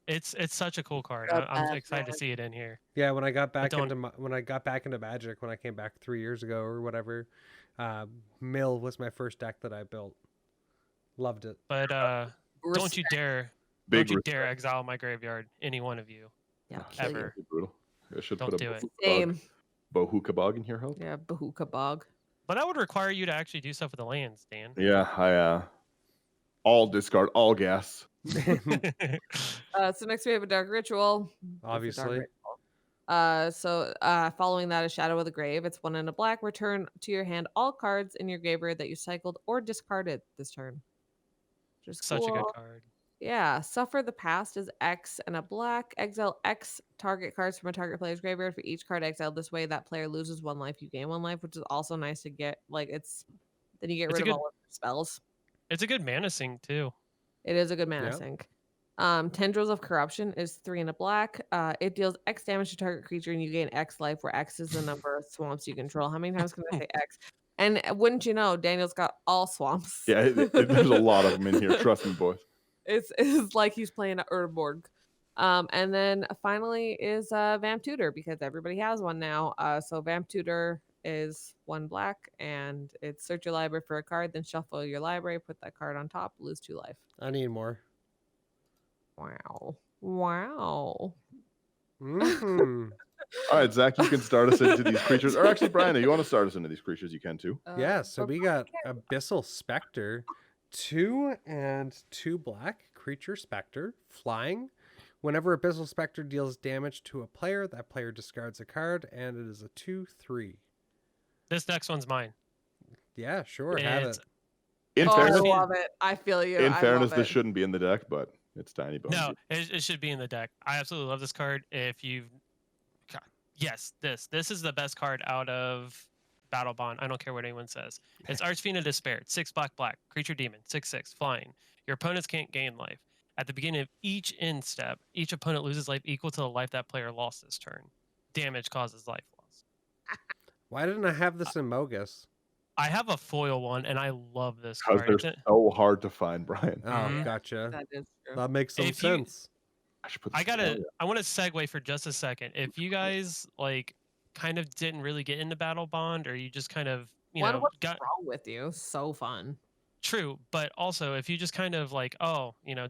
It's such a cool card.
Got
I'm
that,
excited to
man.
see it in here.
Yeah, when I got back
don't-
into Magic, when I came back 3 years ago or whatever, Mill was my first deck that I built. Loved it.
But don't you dare,
Big
don't you
respect.
dare exile my graveyard, any one of you.
Yeah,
Oh,
kill you.
ever.
Brutal. I should
Don't
put
do
a
it.
Same.
Bohukabog in here, help.
Yeah, Bahuka Bog.
But that would require you to actually do stuff with the lands, Dan.
Yeah, I all discard, all gas.
So next we have a Dark Ritual. It's a Dark
Obviously.
Ritual. Following that is Shadow of the Grave. It's 1 and a black. Return to your hand all cards in your graveyard that you cycled or discarded this turn. Which is
Such a good
cool.
card.
Yeah, Suffer the Past is X and a black. Exile X target cards from a target player's graveyard. For each card exiled this way, that player loses 1 life, you gain 1 life, which is also nice to get. Like, then you get
It's a
rid of
good-
all of your spells.
It's a good mana sink too.
It is a good mana
Yep.
sink. Tendrils of Corruption is 3 and a black. It deals X damage to target creature and you gain X life, where X is the number of swamps you control. How many times can I say X? And wouldn't you know, Daniel's got all swamps.
Yeah, there's a lot of them in here. Trust me, boys.
It's like he's playing a Urborg. And then finally is Vamp Tutor, because everybody has one now. So Vamp Tutor is 1 black, and it's search your library for a card, then shuffle your library, put that card on top, lose 2 life.
I need more.
Wow.
Mhm.
All right, Zach, you can start us into these creatures. Or actually, Brian, if you want to start us into these creatures, you can too.
Yeah, so we got a Bissell Spectre, 2 and 2 black creature spectre, flying. Whenever a Bissell Spectre deals damage to a player, that player discards a card, and it is a 2/3.
This next one's mine.
Yeah, sure, have
It's-
it.
In
I
fairness,
love it. I feel you.
in
I
fairness,
love
this
it.
shouldn't be in the deck, but it's Tiny Bones.
No, it should be in the deck. I absolutely love this card. If you've, yes, this is the best card out of Battle Bond. I don't care what anyone says. It's Archfiend of Despair. 6 black, creature demon, 6/6, flying. Your opponents can't gain life. At the beginning of each end step, each opponent loses life equal to the life that player lost this turn. Damage causes life loss.
Why didn't I have this in Mogus?
I have a foil one, and I love this
Because
card.
they're so hard to find, Brian.
Oh,
Mhm.
gotcha.
That is true.
That makes some
If you-
sense.
I should put.
I
this in.
want to segue for just a second. If you guys like kind of didn't really get into Battle Bond, or you just kind of
What's
got
wrong with you? So fun.
true, but also if you just kind of like,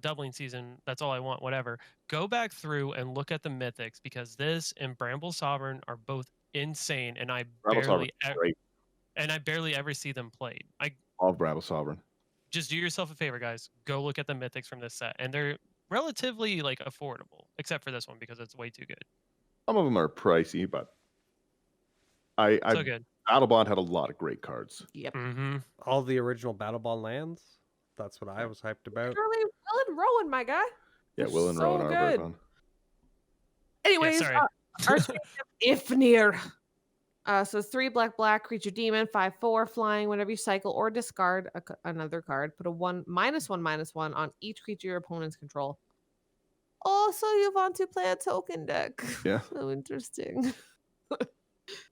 doubling season, that's all I want, whatever. Go back through and look at the mythics, because this and Bramble Sovereign are both insane, and I
Bramble
barely
Sovereign's great.
ever see them played. I
Love Bramble Sovereign.
just do yourself a favor, guys. Go look at the mythics from this set, and they're relatively like affordable, except for this one because it's way too good.
Some of them are pricey, but
So good.
Battle Bond had a lot of great cards.
Yep.
Mm-hmm.
All the original Battle Ball lands. That's what I was hyped about.
Shirley, Will and Rowan, my guy.
Yeah,
They're
Will and
so
Rowan are very
good.
fun.
Anyways,
sorry.
Archfiend of Ifnir. So it's 3 black, creature demon, 5/4 flying. Whenever you cycle or discard another card, put a -1/-1 on each creature your opponents control. Oh, so you want to play a token deck?
Yeah.
So interesting.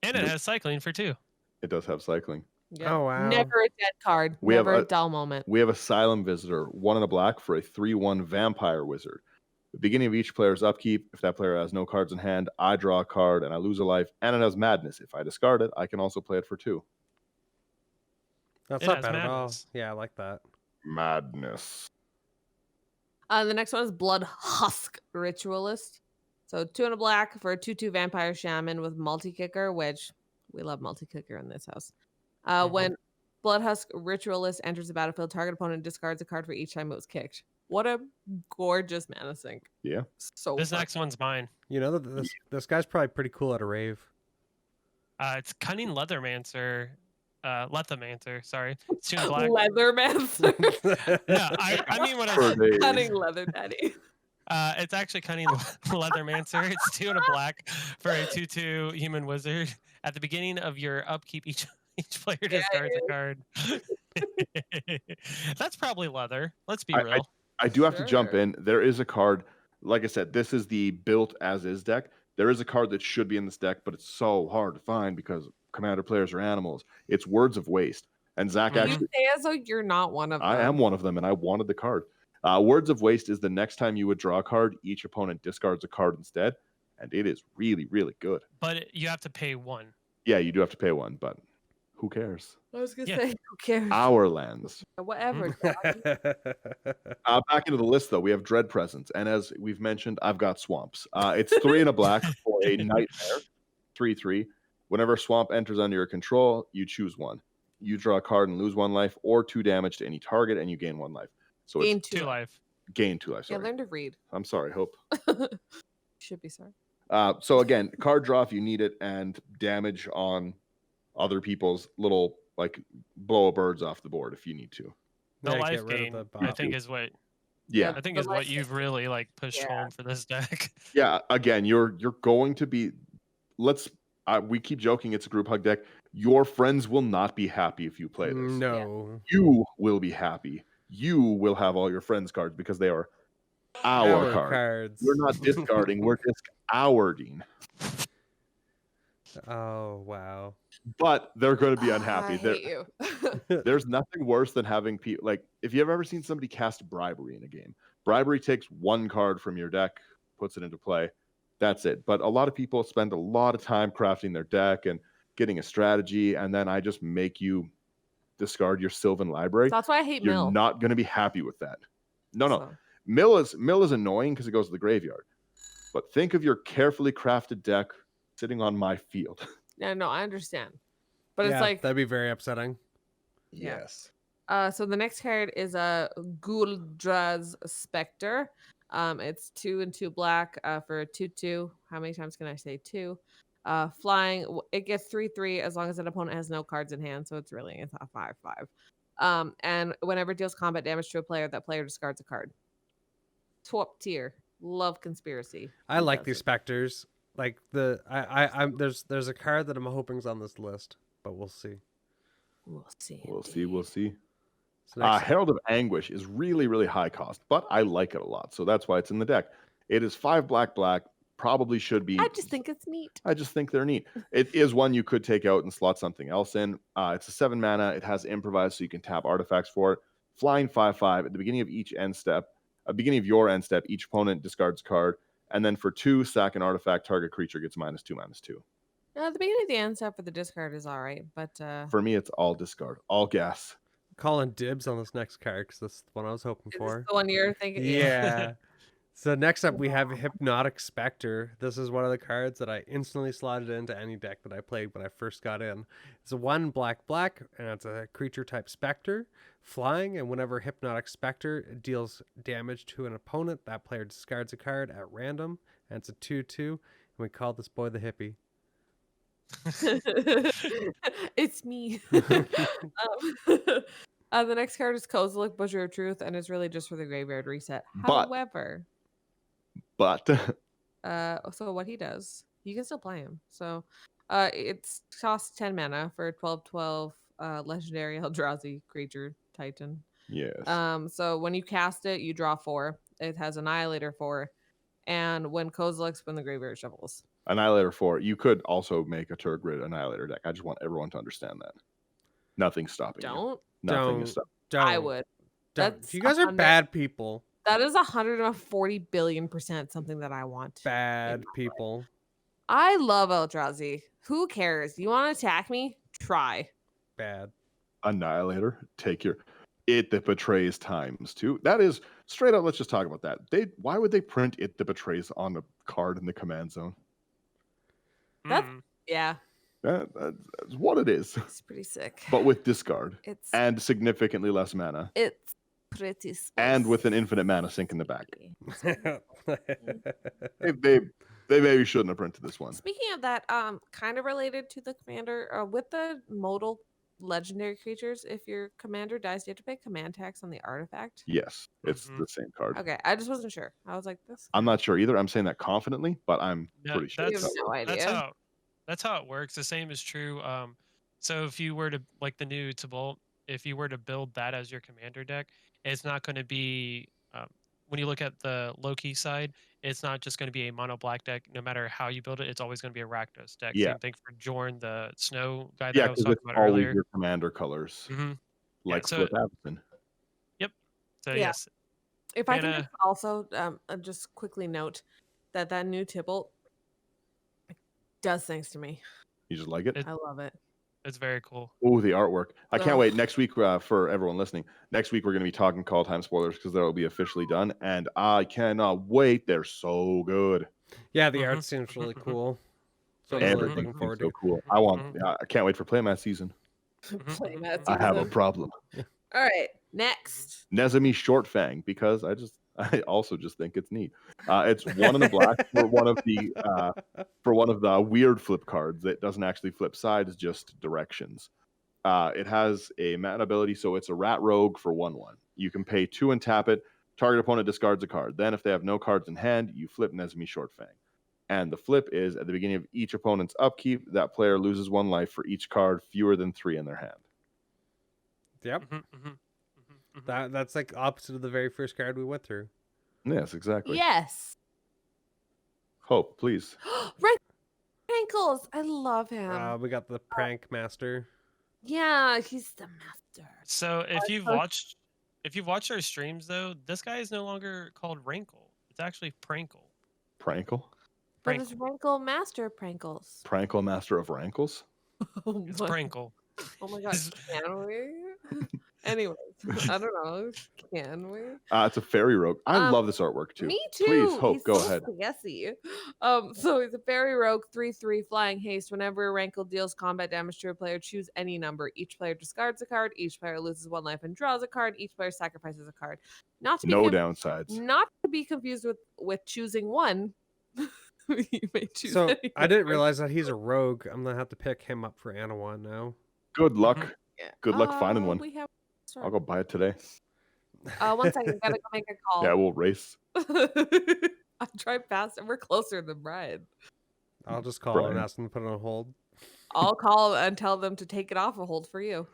And it has cycling for 2.
It does have cycling.
Yeah.
Oh, wow.
Never a dead card.
We have
Never a
a-
dull moment.
We have Asylum Visitor, 1 and a black for a 3/1 vampire wizard. At the beginning of each player's upkeep, if that player has no cards in hand, I draw a card and I lose a life, and it has madness. If I discard it, I can also play it for 2.
That's
It
not
has
bad at all.
madness.
Yeah, I like that.
Madness.
The next one is Blood Husk Ritualist. So 2 and a black for a 2/2 vampire shaman with multi-kicker, which we love multi-kicker in this house. When Blood Husk Ritualist enters the battlefield, target opponent discards a card for each time it was kicked. What a gorgeous mana sink.
Yeah.
So
This
fun.
next one's mine.
You know that this guy's probably pretty cool at a rave.
It's Cunning Leathermancer. Lethamancer, sorry. It's 2 and black.
Leathermancer.
Yeah, I mean when I
For days.
Cunning leather daddy.
it's actually Cunning Leathermancer. It's 2 and a black for a 2/2 human wizard. At the beginning of your upkeep, each player discards a card. That's probably leather. Let's be real.
I do have to jump
Sure.
in. There is a card. Like I said, this is the built as is deck. There is a card that should be in this deck, but it's so hard to find because commander players are animals. It's Words of Waste. And Zach
Mhm.
You
actually,
say as though you're not one of them.
I am one of them, and I wanted the card. Words of Waste is the next time you would draw a card, each opponent discards a card instead, and it is really, really good.
But you have to pay 1.
Yeah, you do have to pay 1, but who cares?
I was gonna
Yeah.
say, who cares?
Our lands.
Whatever.
Back into the list, though, we have Dread Presence, and as we've mentioned, I've got Swamps. It's 3 and a black for a Nightmare, 3/3. Whenever a swamp enters under your control, you choose 1. You draw a card and lose 1 life, or 2 damage to any target, and you gain 1 life. So
Gain
it's
2 life.
gain 2 life.
Yeah,
Sorry,
learn to read.
I'm sorry. Hope.
Should be sorry.
So again, card draw if you need it, and damage on other people's little blow birds off the board if you need to.
The
Yeah,
life
get rid of
gain,
the
I
bot.
think, is what
Yeah,
I think
The
is what
life
you've really pushed
Yeah.
home for this deck.
yeah. Again, you're going to be. We keep joking it's a group hug deck. Your friends will not be happy if you play this.
No.
You will be happy. You will have all your friends' cards because they are our cards. We're not discarding. We're discarding.
Oh, wow.
But they're going to be
I
unhappy.
hate you.
There's nothing worse than having people if you've ever seen somebody cast Bribery in a game. Bribery takes 1 card from your deck, puts it into play. That's it. But a lot of people spend a lot of time crafting their deck and getting a strategy, and then I just make you discard your Sylvan Library.
That's why I hate
You're
Mill.
not going to be happy with that. No.
So,
Mill is annoying because it goes to the graveyard. But think of your carefully crafted deck sitting on my field.
yeah, no, I understand. But
Yeah,
it's like,
that'd be very upsetting.
Yeah.
Yes.
so the next card is a Scythe Spectre. It's 2 and 2 black for a 2/2. How many times can I say 2? Flying, it gets 3/3 as long as an opponent has no cards in hand. So it's a 5/5. And whenever it deals combat damage to a player, that player discards a card. Top tier. Love Conspiracy.
I
Who
like these
doesn't?
specters. Like there's a card that I'm hoping's on this list, but we'll see.
We'll see.
We'll see.
So next-
Herald of Anguish is really, really high cost, but I like it a lot. So that's why it's in the deck. It is 5 black. Probably should be.
I just think it's neat.
I just think they're neat. It is one you could take out and slot something else in. It's a 7 mana. It has improvise, so you can tap artifacts for it. Flying 5/5 at the beginning of each end step. Beginning of your end step, each opponent discards card, and then for 2, sack an artifact. Target creature gets -2/-2.
The beginning of the end step for the discard is all right, but
For me, it's all discard, all gas.
calling dibs on this next card because that's the one I was hoping
is this
for.
the one you're thinking?
Yeah. So next up we have Hypnotic Spectre. This is one of the cards that I instantly slotted into any deck that I played when I first got in. It's a 1 black, and it's a creature type specter, flying, and whenever Hypnotic Spectre deals damage to an opponent, that player discards a card at random, and it's a 2/2, and we call this boy the hippie.
It's me. The next card is Kozilek, Butcher of Truth, and it's really just for the graveyard reset.
But-
However,
But
so what he does, you can still play him. So It's costs 10 mana for a 12/12 legendary Eldrazi creature Titan.
Yes.
So when you cast it, you draw 4. It has Annihilator 4, and when Kozilek's when the graveyard shuffles.
Annihilator 4. You could also make a Tergrid Annihilator deck. I just want everyone to understand that. Nothing's stopping you.
Don't.
Nothing is stopping.
I would.
Don't.
That's
You guys are
100
bad people.
That is 140 billion% something that I want.
Bad people.
I love Eldrazi. Who cares? You want to attack me? Try.
Bad.
Annihilator. Take your It That Betrays ×2. That is straight up. Let's just talk about that. Why would they print It That Betrays on a card in the command zone?
That's
Mm.
yeah.
That's what it is.
It's pretty sick.
But with discard
It's
and significantly less mana,
it's pretty spicy.
and with an infinite mana sink in the back. They maybe shouldn't have printed this one.
Speaking of that, kind of related to the commander, with the modal legendary creatures, if your commander dies, you have to pay command tax on the artifact.
Yes, it's
Mhm.
the same card.
Okay, I just wasn't sure. I was like, this.
I'm not sure either. I'm saying that confidently, but I'm
No,
pretty sure.
I have
it's
no idea.
That's how it works. The same is true. So if you were to like the new Tibalt, if you were to build that as your commander deck, it's not going to be when you look at the Loki side, it's not just going to be a mono black deck. No matter how you build it, it's always going to be a Rakdos deck.
Yeah.
Same thing for Jorn, the snow guy that
Yeah,
I was
because
talking
it's
about
always
earlier.
your commander colors,
hmm
like
so-
Flip Avison.
So
Yeah.
yes,
If I can
Mana-
just also just quickly note that new Tibalt does things to me.
You just like it?
It-
I love it.
it's very cool.
Oh, the artwork. I can't
Ugh.
wait. Next week, for everyone listening, next week we're going to be talking Kaldheim spoilers because that'll be officially done. And I cannot wait. They're so good.
Yeah, the
Mhm,
art seems really
mhm, mhm.
cool. So I'm really
Everything
looking
seems
forward
so
to.
cool.
Mhm.
I can't wait for Playmat season.
Playmat
I have a
season.
problem.
All right, next.
Nezami Shortfang, because I also just think it's neat. It's 1 in a black for one of the weird flip cards that doesn't actually flip sides, just directions. It has a mana ability, so it's a rat rogue for 1/1. You can pay 2 and tap it. Target opponent discards a card. Then, if they have no cards in hand, you flip Nezami Shortfang. And the flip is at the beginning of each opponent's upkeep, that player loses 1 life for each card fewer than 3 in their hand.
Yep.
Mhm, mhm, mhm, mhm.
That's like opposite of the very first card we went through.
Yes, exactly.
Yes.
Hope, please.
Rankles. I love him.
We got the prank master.
Yeah, he's the master.
So if you've
so-
watched our streams though, this guy is no longer called Rankle. It's actually Prankle.
Prankle?
But it's Rankle Master Prankles.
Prankle, master of rankles?
Oh
It's
my,
Prankle.
oh my god, can we? Anyways, I don't know. Can we?
It's a fairy rogue. I love this artwork too.
Me too.
Please, Hope,
He's
go
so
ahead.
Sassy. So he's a fairy rogue, 3/3 flying haste. Whenever a Rankle deals combat damage to a player, choose any number. Each player discards a card. Each player loses 1 life and draws a card. Each player sacrifices a card. Not to be
No downsides.
not to be confused with choosing one. You may choose.
So
any
I didn't
number.
realize that he's a rogue. I'm gonna have to pick him up for Anawan now.
Good luck.
Mhm.
Yeah.
Good luck finding one.
We have.
I'll go buy it today.
1 second. Gotta go make a call.
Yeah, we'll race.
I drive fast and we're closer than Brian.
I'll just call
Brian.
and ask him to put it on hold.
I'll call and tell them to take it off a hold for you.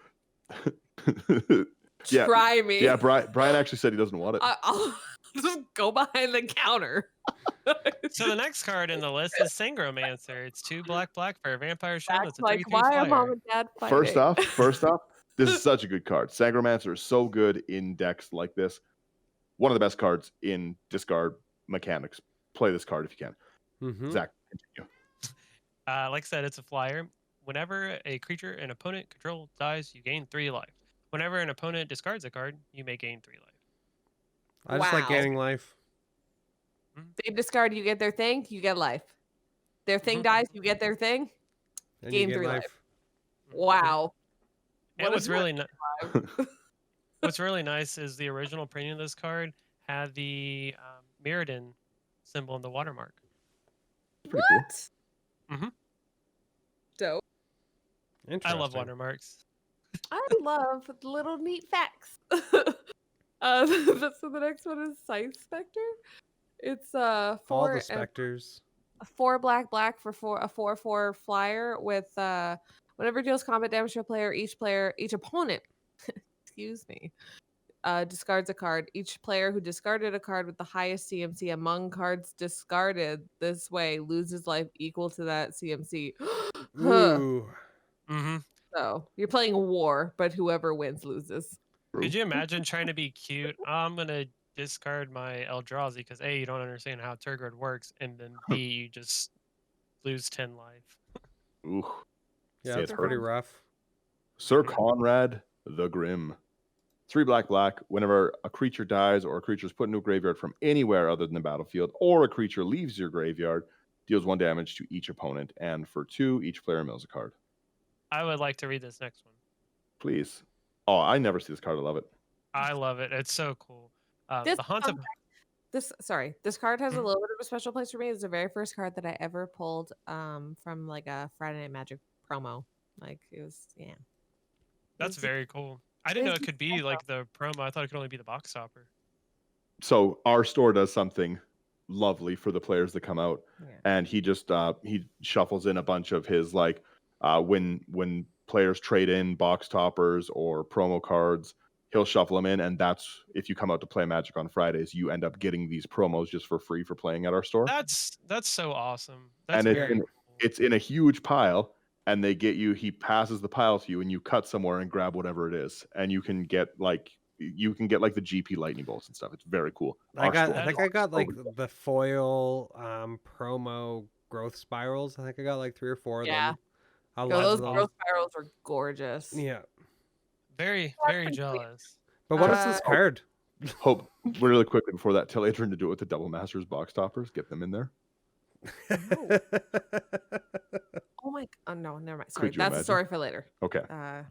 Yeah,
Try me.
Yeah, Brian actually said he doesn't want it.
I'll just go behind the counter.
So the next card in the list is Synchromancer. It's 2 black for a vampire shield.
That's
It's a
like
3/3
why are mom
flyer.
and dad fighting?
First off, this is such a good card. Synchromancer is so good in decks like this. One of the best cards in discard mechanics. Play this card if you can.
Mm-hmm.
Zach, continue.
Like I said, it's a flyer. Whenever a creature an opponent control dies, you gain 3 life. Whenever an opponent discards a card, you may gain 3 life.
I just like
Wow.
gaining life.
They discard, you get their thing, you get life. Their thing
Mhm.
dies, you get their thing.
And
Gain
you get
3
life.
life. Wow.
And
What
what's
is
really what's really nice is the original printing of this card had the Mirrodin symbol in the watermark.
Pretty cool.
What?
Mhm.
Dope.
I
Interesting.
love watermarks.
I love little neat facts. So the next one is Scythe Spectre. It's
All
4
the
and
specters.
4 black for a 4/4 flyer with whenever it deals combat damage to a player, each opponent, excuse me, discards a card. Each player who discarded a card with the highest CMC among cards discarded this way loses life equal to that CMC. Huh.
Ooh.
Mm-hmm.
So you're playing a war, but whoever wins loses.
Could you imagine trying to be cute? I'm gonna discard my Eldrazi because A, you don't understand how Tergrid works, and then B, you just lose 10 life.
Ooh.
Yeah,
Say
it's
it's
pretty
hurt.
rough.
Sir Conrad the Grim. 3 black. Whenever a creature dies or a creature is put into a graveyard from anywhere other than the battlefield, or a creature leaves your graveyard, deals 1 damage to each opponent. And for 2, each player mills a card.
I would like to read this next one.
Please. Oh, I never see this card. I love it.
I love it. It's so cool.
This
The Haunt of
this card has a
Mhm.
little bit of a special place for me. It's the very first card that I ever pulled from like a Friday Night Magic promo. Like it was
That's
It's-
very cool. I didn't know
it's
it could be like the promo. I thought it could only be the box topper.
So our store does something lovely for the players that come out,
Yeah.
and he just he shuffles in a bunch of his like when players trade in box toppers or promo cards, he'll shuffle them in, and that's if you come out to play Magic on Fridays, you end up getting these promos just for free for playing at our store.
That's so awesome. That's
And it's
very
in,
cool.
it's in a huge pile, and they get you. He passes the pile to you, and you cut somewhere and grab whatever it is, and you can get like the GP lightning bolts and stuff. It's very cool.
I
Our store
think
is
I got like
so-
the foil promo growth spirals. I think I got like 3 or 4 of
Yeah.
them. I
Yo,
love
those
them.
growth spirals are gorgeous.
Yeah.
Very jealous.
But what is this
Uh,
card?
Hope really quickly before that, tell Adrian to do it with the Double Masters box toppers. Get them in there.
Oh my! Oh no, never mind. Sorry,
Could you
that's a
imagine?
story for later.
Okay.
Okay.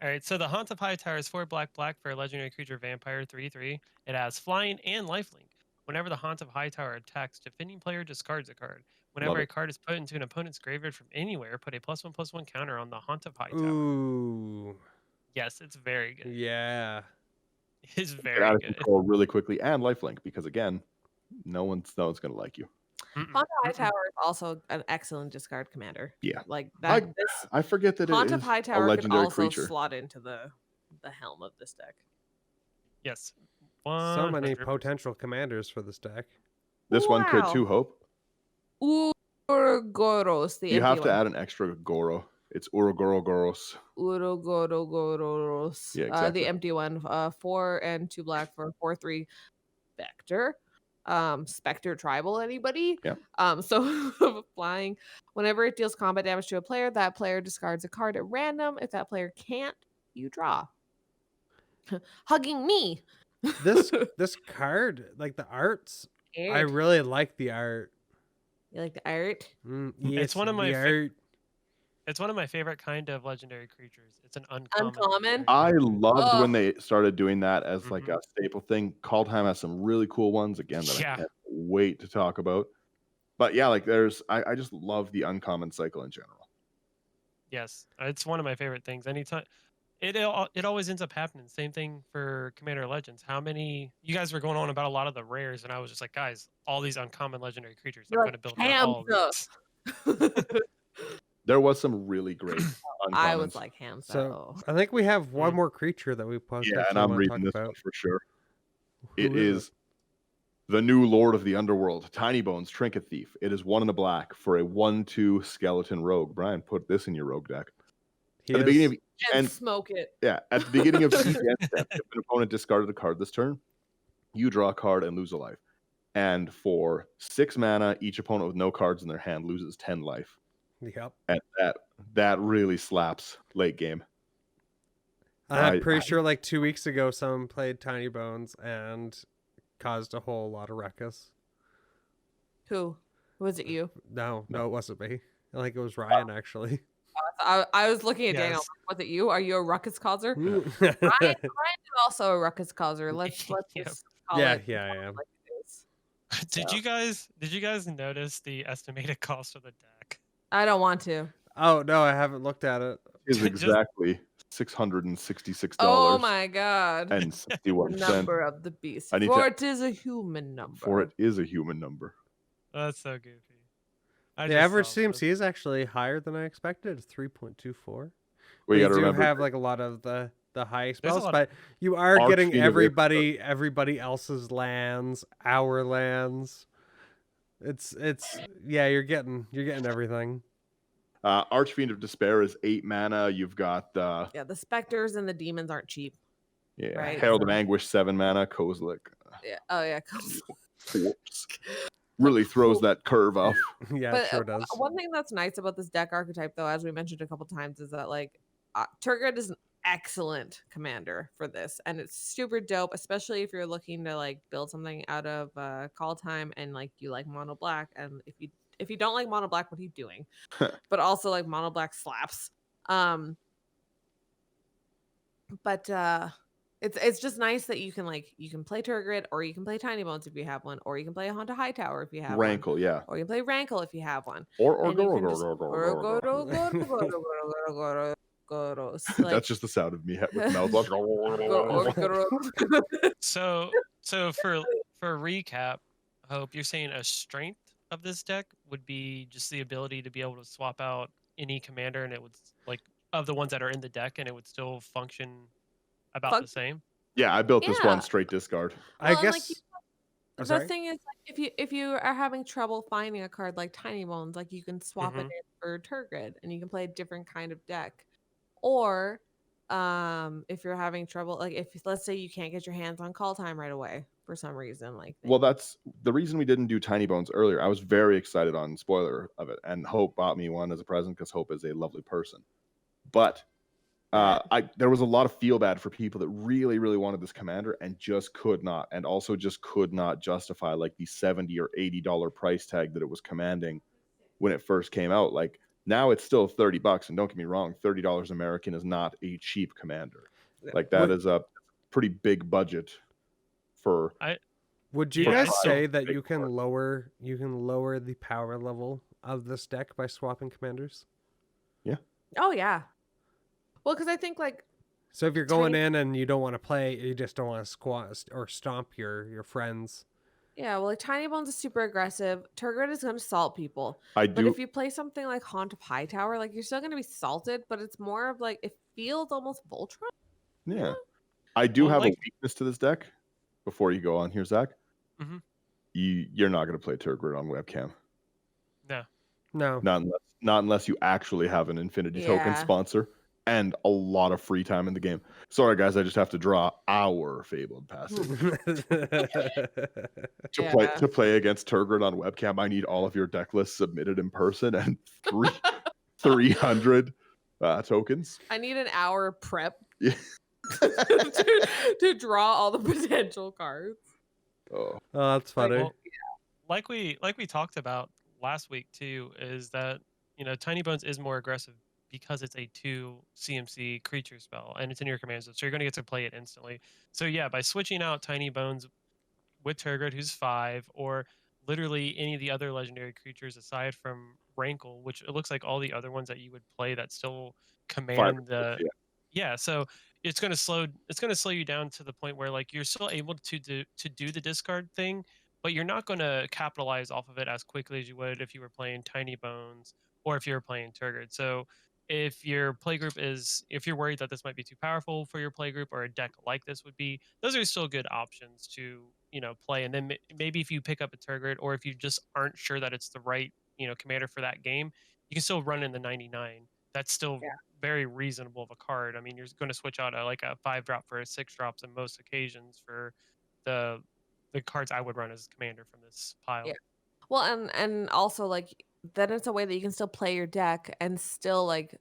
All right, so the Haunt of Hightower is 4 black for a legendary creature vampire 3/3. It has flying and lifelink. Whenever the Haunt of Hightower attacks, defending player discards a card. Whenever
Love
a
it.
card is put into an opponent's graveyard from anywhere, put a +1/+1 counter on the Haunt of Hightower.
Ooh.
Yes, it's very good.
Yeah.
It's
Get
very
out of
good.
control really quickly and lifelink because again, no one's gonna like you.
Mm-mm,
Haunt of
mm-mm.
Hightower is also an excellent discard commander.
Yeah.
Like
I-
that. This
I forget that
Haunt
it
of
is
Hightower
a
can
legendary
also
creature.
slot into the helm of this deck.
Yes.
So many
100%.
potential commanders for this deck.
This one could
Wow.
too, Hope.
Urogoros, the
You
empty
have to
one.
add an extra Goro. It's Urogoros.
Urogoros.
Yeah, exactly.
The empty one. 4 and 2 black for a 4/3 Spectre. Spectre tribal, anybody?
Yeah.
So flying. Whenever it deals combat damage to a player, that player discards a card at random. If that player can't, you draw. Hugging me.
This card, like the arts, I
Art.
really like the art.
You like the art?
Yes,
one of my
the art.
It's one of my favorite kind of legendary creatures. It's an uncommon.
Uncommon?
legendary
I
creature.
loved when
Ugh.
they started doing that as like
Mhm.
a staple thing. Kaldheim has some really cool ones again that
Yeah.
I can't wait to talk about. But yeah, like I just love the uncommon cycle in general.
Yes, it's one of my favorite things. Anytime it always ends up happening. Same thing for Commander Legends. How many you guys were going on about a lot of the rares, and I was just like, guys, all these uncommon legendary creatures. I'm
You're
going to
like,
build around all of
Hamza.
these.
There was some really great uncommons.
I was like Hamza.
So I think we have one
Mhm.
more creature that we posted.
yeah, and I'm reading this one for sure. It
Who
is the new Lord of the Underworld, Tiny Bones, Trinket Thief. It is 1 and a black for a 1/2 skeleton rogue. Brian, put this in your rogue deck.
He
At the beginning of
and
and-
smoke it.
Yeah, at the beginning of each end step, if an opponent discarded a card this turn, you draw a card and lose a life. And for 6 mana, each opponent with no cards in their hand loses 10 life.
Yep.
And that really slaps late game.
I'm
I-
pretty sure like 2 weeks ago, someone played Tiny Bones and caused a whole lot of ruckus.
Who? Was it you?
No, it wasn't me. I think it was Ryan actually.
I was looking at Daniel.
Yes.
Was it you? Are you a ruckus causer? Ryan is also a ruckus causer. Let's
Yep.
just call
yeah,
it
I am.
like it is.
Did you guys notice the estimated cost of the deck?
I don't want to.
Oh no, I haven't looked at it.
Is
Just-
exactly $666
Oh my god.
and 61 cents.
Number of the beast.
I need
For
to-
it is a human number.
For it is a human number.
That's so goofy. I
The
just
average
thought of
CMC is actually higher than I expected. It's 3.24.
Well,
They
you got to
do
remember
have like a lot of the high
There's a
spells,
lot
but you are getting
Archfiend of
everybody else's lands, our lands. It's yeah, you're getting everything.
Archfiend of Despair is 8 mana. You've got
Yeah, the specters and the demons aren't cheap. Right,
Herald of
so-
Anguish 7 mana. Kozilek.
Yeah. Oh yeah.
Whoops. Really throws that curve off.
Yeah,
But
it sure does.
one thing that's nice about this deck archetype, though, as we mentioned a couple times, is that like Tergrid is an excellent commander for this, and it's super dope, especially if you're looking to like build something out of Kaldheim and like you like mono black, and if you don't like mono black, what are you doing? But also like mono black slaps. But it's just nice that you can play Tergrid, or you can play Tiny Bones if you have one, or you can play a Haunted Hightower if you have one,
Rankle, yeah.
or you can play Rankle if you have one.
Or
And you
go,
can
go,
just-
go, go,
or
go, go.
Like,
That's just the sound of me with mouth.
So for recap, Hope, you're saying a strength of this deck would be just the ability to be able to swap out any commander, and it would like of the ones that are in the deck, and it would still function about the same.
Yeah, I built this
Yeah.
one straight discard.
I
Well, and, like,
guess. Oh,
the
sorry?
thing is, like, if you are having trouble finding a card like Tiny Bones, like you can swap it
Mhm.
in for Tergrid, and you can play a different kind of deck. Or if you're having trouble, like if let's say you can't get your hands on Call Time right away for some reason, like
Well, that's the reason we didn't do Tiny Bones earlier. I was very excited on spoiler of it, and Hope bought me one as a present because Hope is a lovely person. But there was a lot of feel bad for people that really, really wanted this commander and just could not, and also just could not justify like the $70 or $80 price tag that it was commanding when it first came out. Like now it's still $30, and don't get me wrong, $30 American is not a cheap commander.
Yeah.
Like that
Would-
is a pretty big budget for.
Would you
Yeah, I
guys
still
say that
think
you can lower the power level of this deck by swapping commanders?
oh yeah. Well, because I think like
So if you're going
Tiny-
in and you don't want to play, you just don't want to squat or stomp your friends.
yeah, well, like Tiny Bones is super aggressive. Tergrid is going to salt people.
I
But
do.
if you play something like Haunt of Hightower, like you're still going to be salted, but it's more of like it feels almost Voltron.
Yeah. I do
Well,
have
like-
a weakness to this deck. Before you go on here, Zach,
Mhm.
you're not going to play Tergrid on webcam.
No.
Not unless you actually have an Infinity Token
Yeah.
sponsor and a lot of free time in the game. Sorry, guys, I just have to draw our Fabled passive. To play against Tergrid on webcam, I need all of your deck lists submitted in person and 300 tokens.
I need an hour prep
Yeah.
to draw all the potential cards.
Oh,
Oh, that's funny.
Well, like we talked about last week too, is that Tiny Bones is more aggressive because it's a 2 CMC creature spell and it's in your command zone, so you're going to get to play it instantly. So yeah, by switching out Tiny Bones with Tergrid, who's 5, or literally any of the other legendary creatures aside from Rankle, which it looks like all the other ones that you would play that still command the
yeah.
so it's going to slow you down to the point where like you're still able to do the discard thing, but you're not going to capitalize off of it as quickly as you would if you were playing Tiny Bones or if you were playing Tergrid. So if your playgroup if you're worried that this might be too powerful for your playgroup, or a deck like this would be, those are still good options to play. And then maybe if you pick up a Tergrid, or if you just aren't sure that it's the right commander for that game, you can still run in the 99. That's still very reasonable of a card. I mean, you're going to switch out like a 5-drop for a 6-drops in most occasions for the cards I would run as commander from this pile.
Yeah. Well, and also like then it's a way that you can still play your deck and still like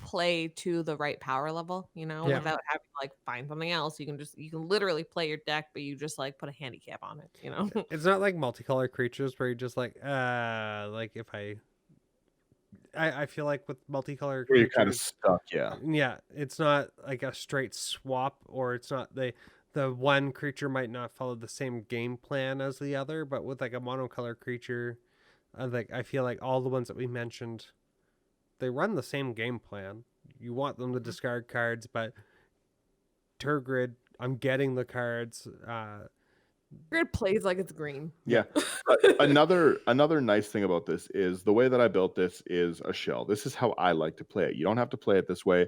play to the right power level, without having to like find something else. You can literally play your deck, but you just like put a handicap on it,
It's not like multicolored creatures where you're just like if I feel like with multicolored
Where you're
creatures,
kind of stuck, yeah.
yeah, it's not like a straight swap, or it's not the one creature might not follow the same game plan as the other, but with like a monocolor creature, I feel like all the ones that we mentioned, they run the same game plan. You want them to discard cards, but Tergrid, I'm getting the cards.
Tergrid plays like it's green.
Yeah. Another nice thing about this is the way that I built this is a shell. This is how I like to play it. You don't have to play it this way.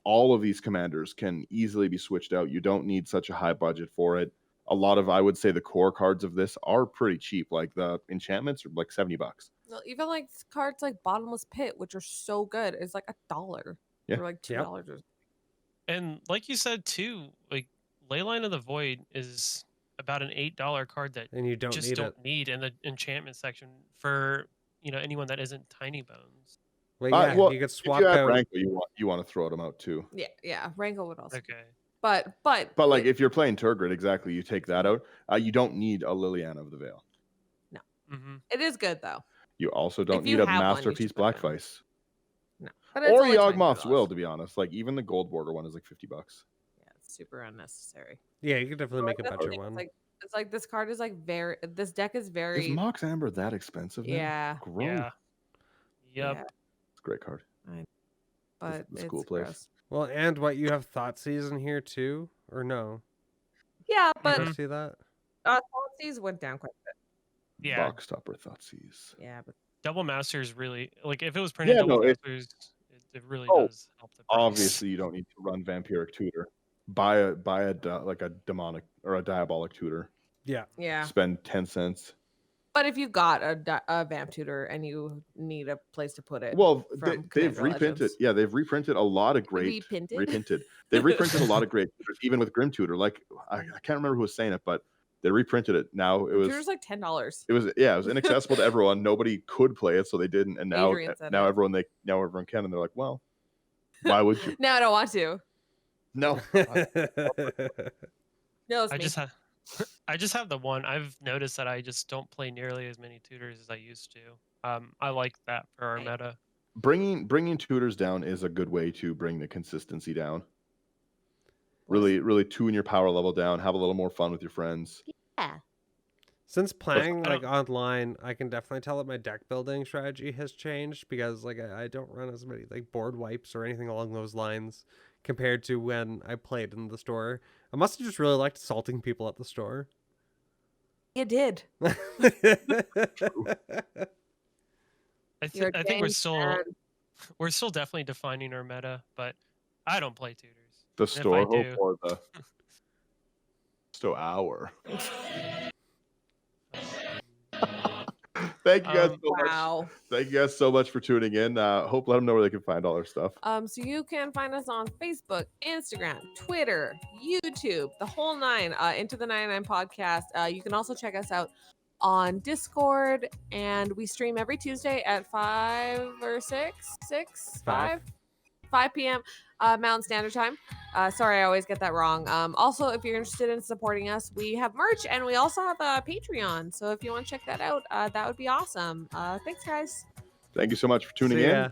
All of these commanders can easily be switched out. You don't need such a high budget for it. A lot of, I would say, the core cards of this are pretty cheap. Like the enchantments are like $70.
Well, even like cards like Bottomless Pit, which are so good, is like $1
Yeah.
or like $2. Or
And like you said too, like Leyline of the Void is about an $8 card that
And you don't
just
need
don't
it.
need in the enchantment section for anyone that isn't Tiny Bones.
Well, yeah,
Well,
you could
if
swap
you have
out.
Rankle, you want to throw them out too.
yeah, Rankle would also.
Okay.
But
But like if you're playing Tergrid, exactly, you take that out. You don't need a Liliana of the Veil.
Mm-hmm.
it is good though.
You also don't
If you
need a
have one, you
Masterpiece
should put it
Black
on.
Vice.
No, but it's
Or
only
Yawgmoth's
$20.
Will, to be honest. Like even the gold border one is like $50.
Yeah, it's super unnecessary.
Yeah, you could definitely make a
That's the
better
thing,
one.
It's like this card is like this deck is
Is
very
Mox Amber that expensive now?
Yeah.
Gross.
Yeah. Yep.
yeah,
It's a great card.
but
the
it's
school place.
gross.
Well, and what, you have Thoughtseize in here too, or no?
Yeah, but
Did I see that?
Thoughtseize went down quite a
Yeah.
Box Topper Thoughtseize.
bit. Yeah, but
Double Masters really like if it was printed
Yeah,
double
no,
Masters, it really
Oh,
does help the price.
Obviously, you don't need to run Vampiric Tutor. Buy a demonic or a diabolic tutor.
Yeah.
yeah.
Spend 10 cents.
But if you got a Vamp Tutor and you need a place to put it,
Well,
from
they've
Commander
reprinted.
Legends.
Yeah, they've reprinted a lot of great.
Reprinted?
They've reprinted a lot of great tutors, even with Grim Tutor. Like I can't remember who was saying it, but they reprinted it. Now it was
Tutor's like $10.
it was inaccessible to everyone. Nobody could play it, so they didn't. And now
Adrian said
now
it.
everyone can, and they're like, well, why would you?
No, I don't want to.
No.
No, it's
I
me.
just have I just have the one. I've noticed that I just don't play nearly as many tutors as I used to. I like that for our
Right.
meta.
Bringing tutors down is a good way to bring the consistency down. Really tune your power level down. Have a little more fun with your friends.
Yeah.
Since playing
I
like
don't-
online, I can definitely tell that my deck building strategy has changed because like I don't run as many like board wipes or anything along those lines compared to when I played in the store. I must have just really liked assaulting people at the store.
You did.
I
You're
think we're
dang
still
bad.
we're still definitely defining our meta, but I don't play tutors.
The
If I
store hope
do-
or the Sto hour. Thank you guys so much.
Wow.
Thank you guys so much for tuning in. Hope let them know where they can find all our stuff.
So you can find us on Facebook, Instagram, Twitter, YouTube, the whole nine, Into the 99 podcast. You can also check us out on Discord, and we stream every Tuesday at 5 p.m. Mountain Standard Time. Sorry, I always get that wrong. Also, if you're interested in supporting us, we have merch, and we also have a Patreon. So if you want to check that out, that would be awesome. Thanks, guys.
Thank you so much for tuning
See
in.
ya.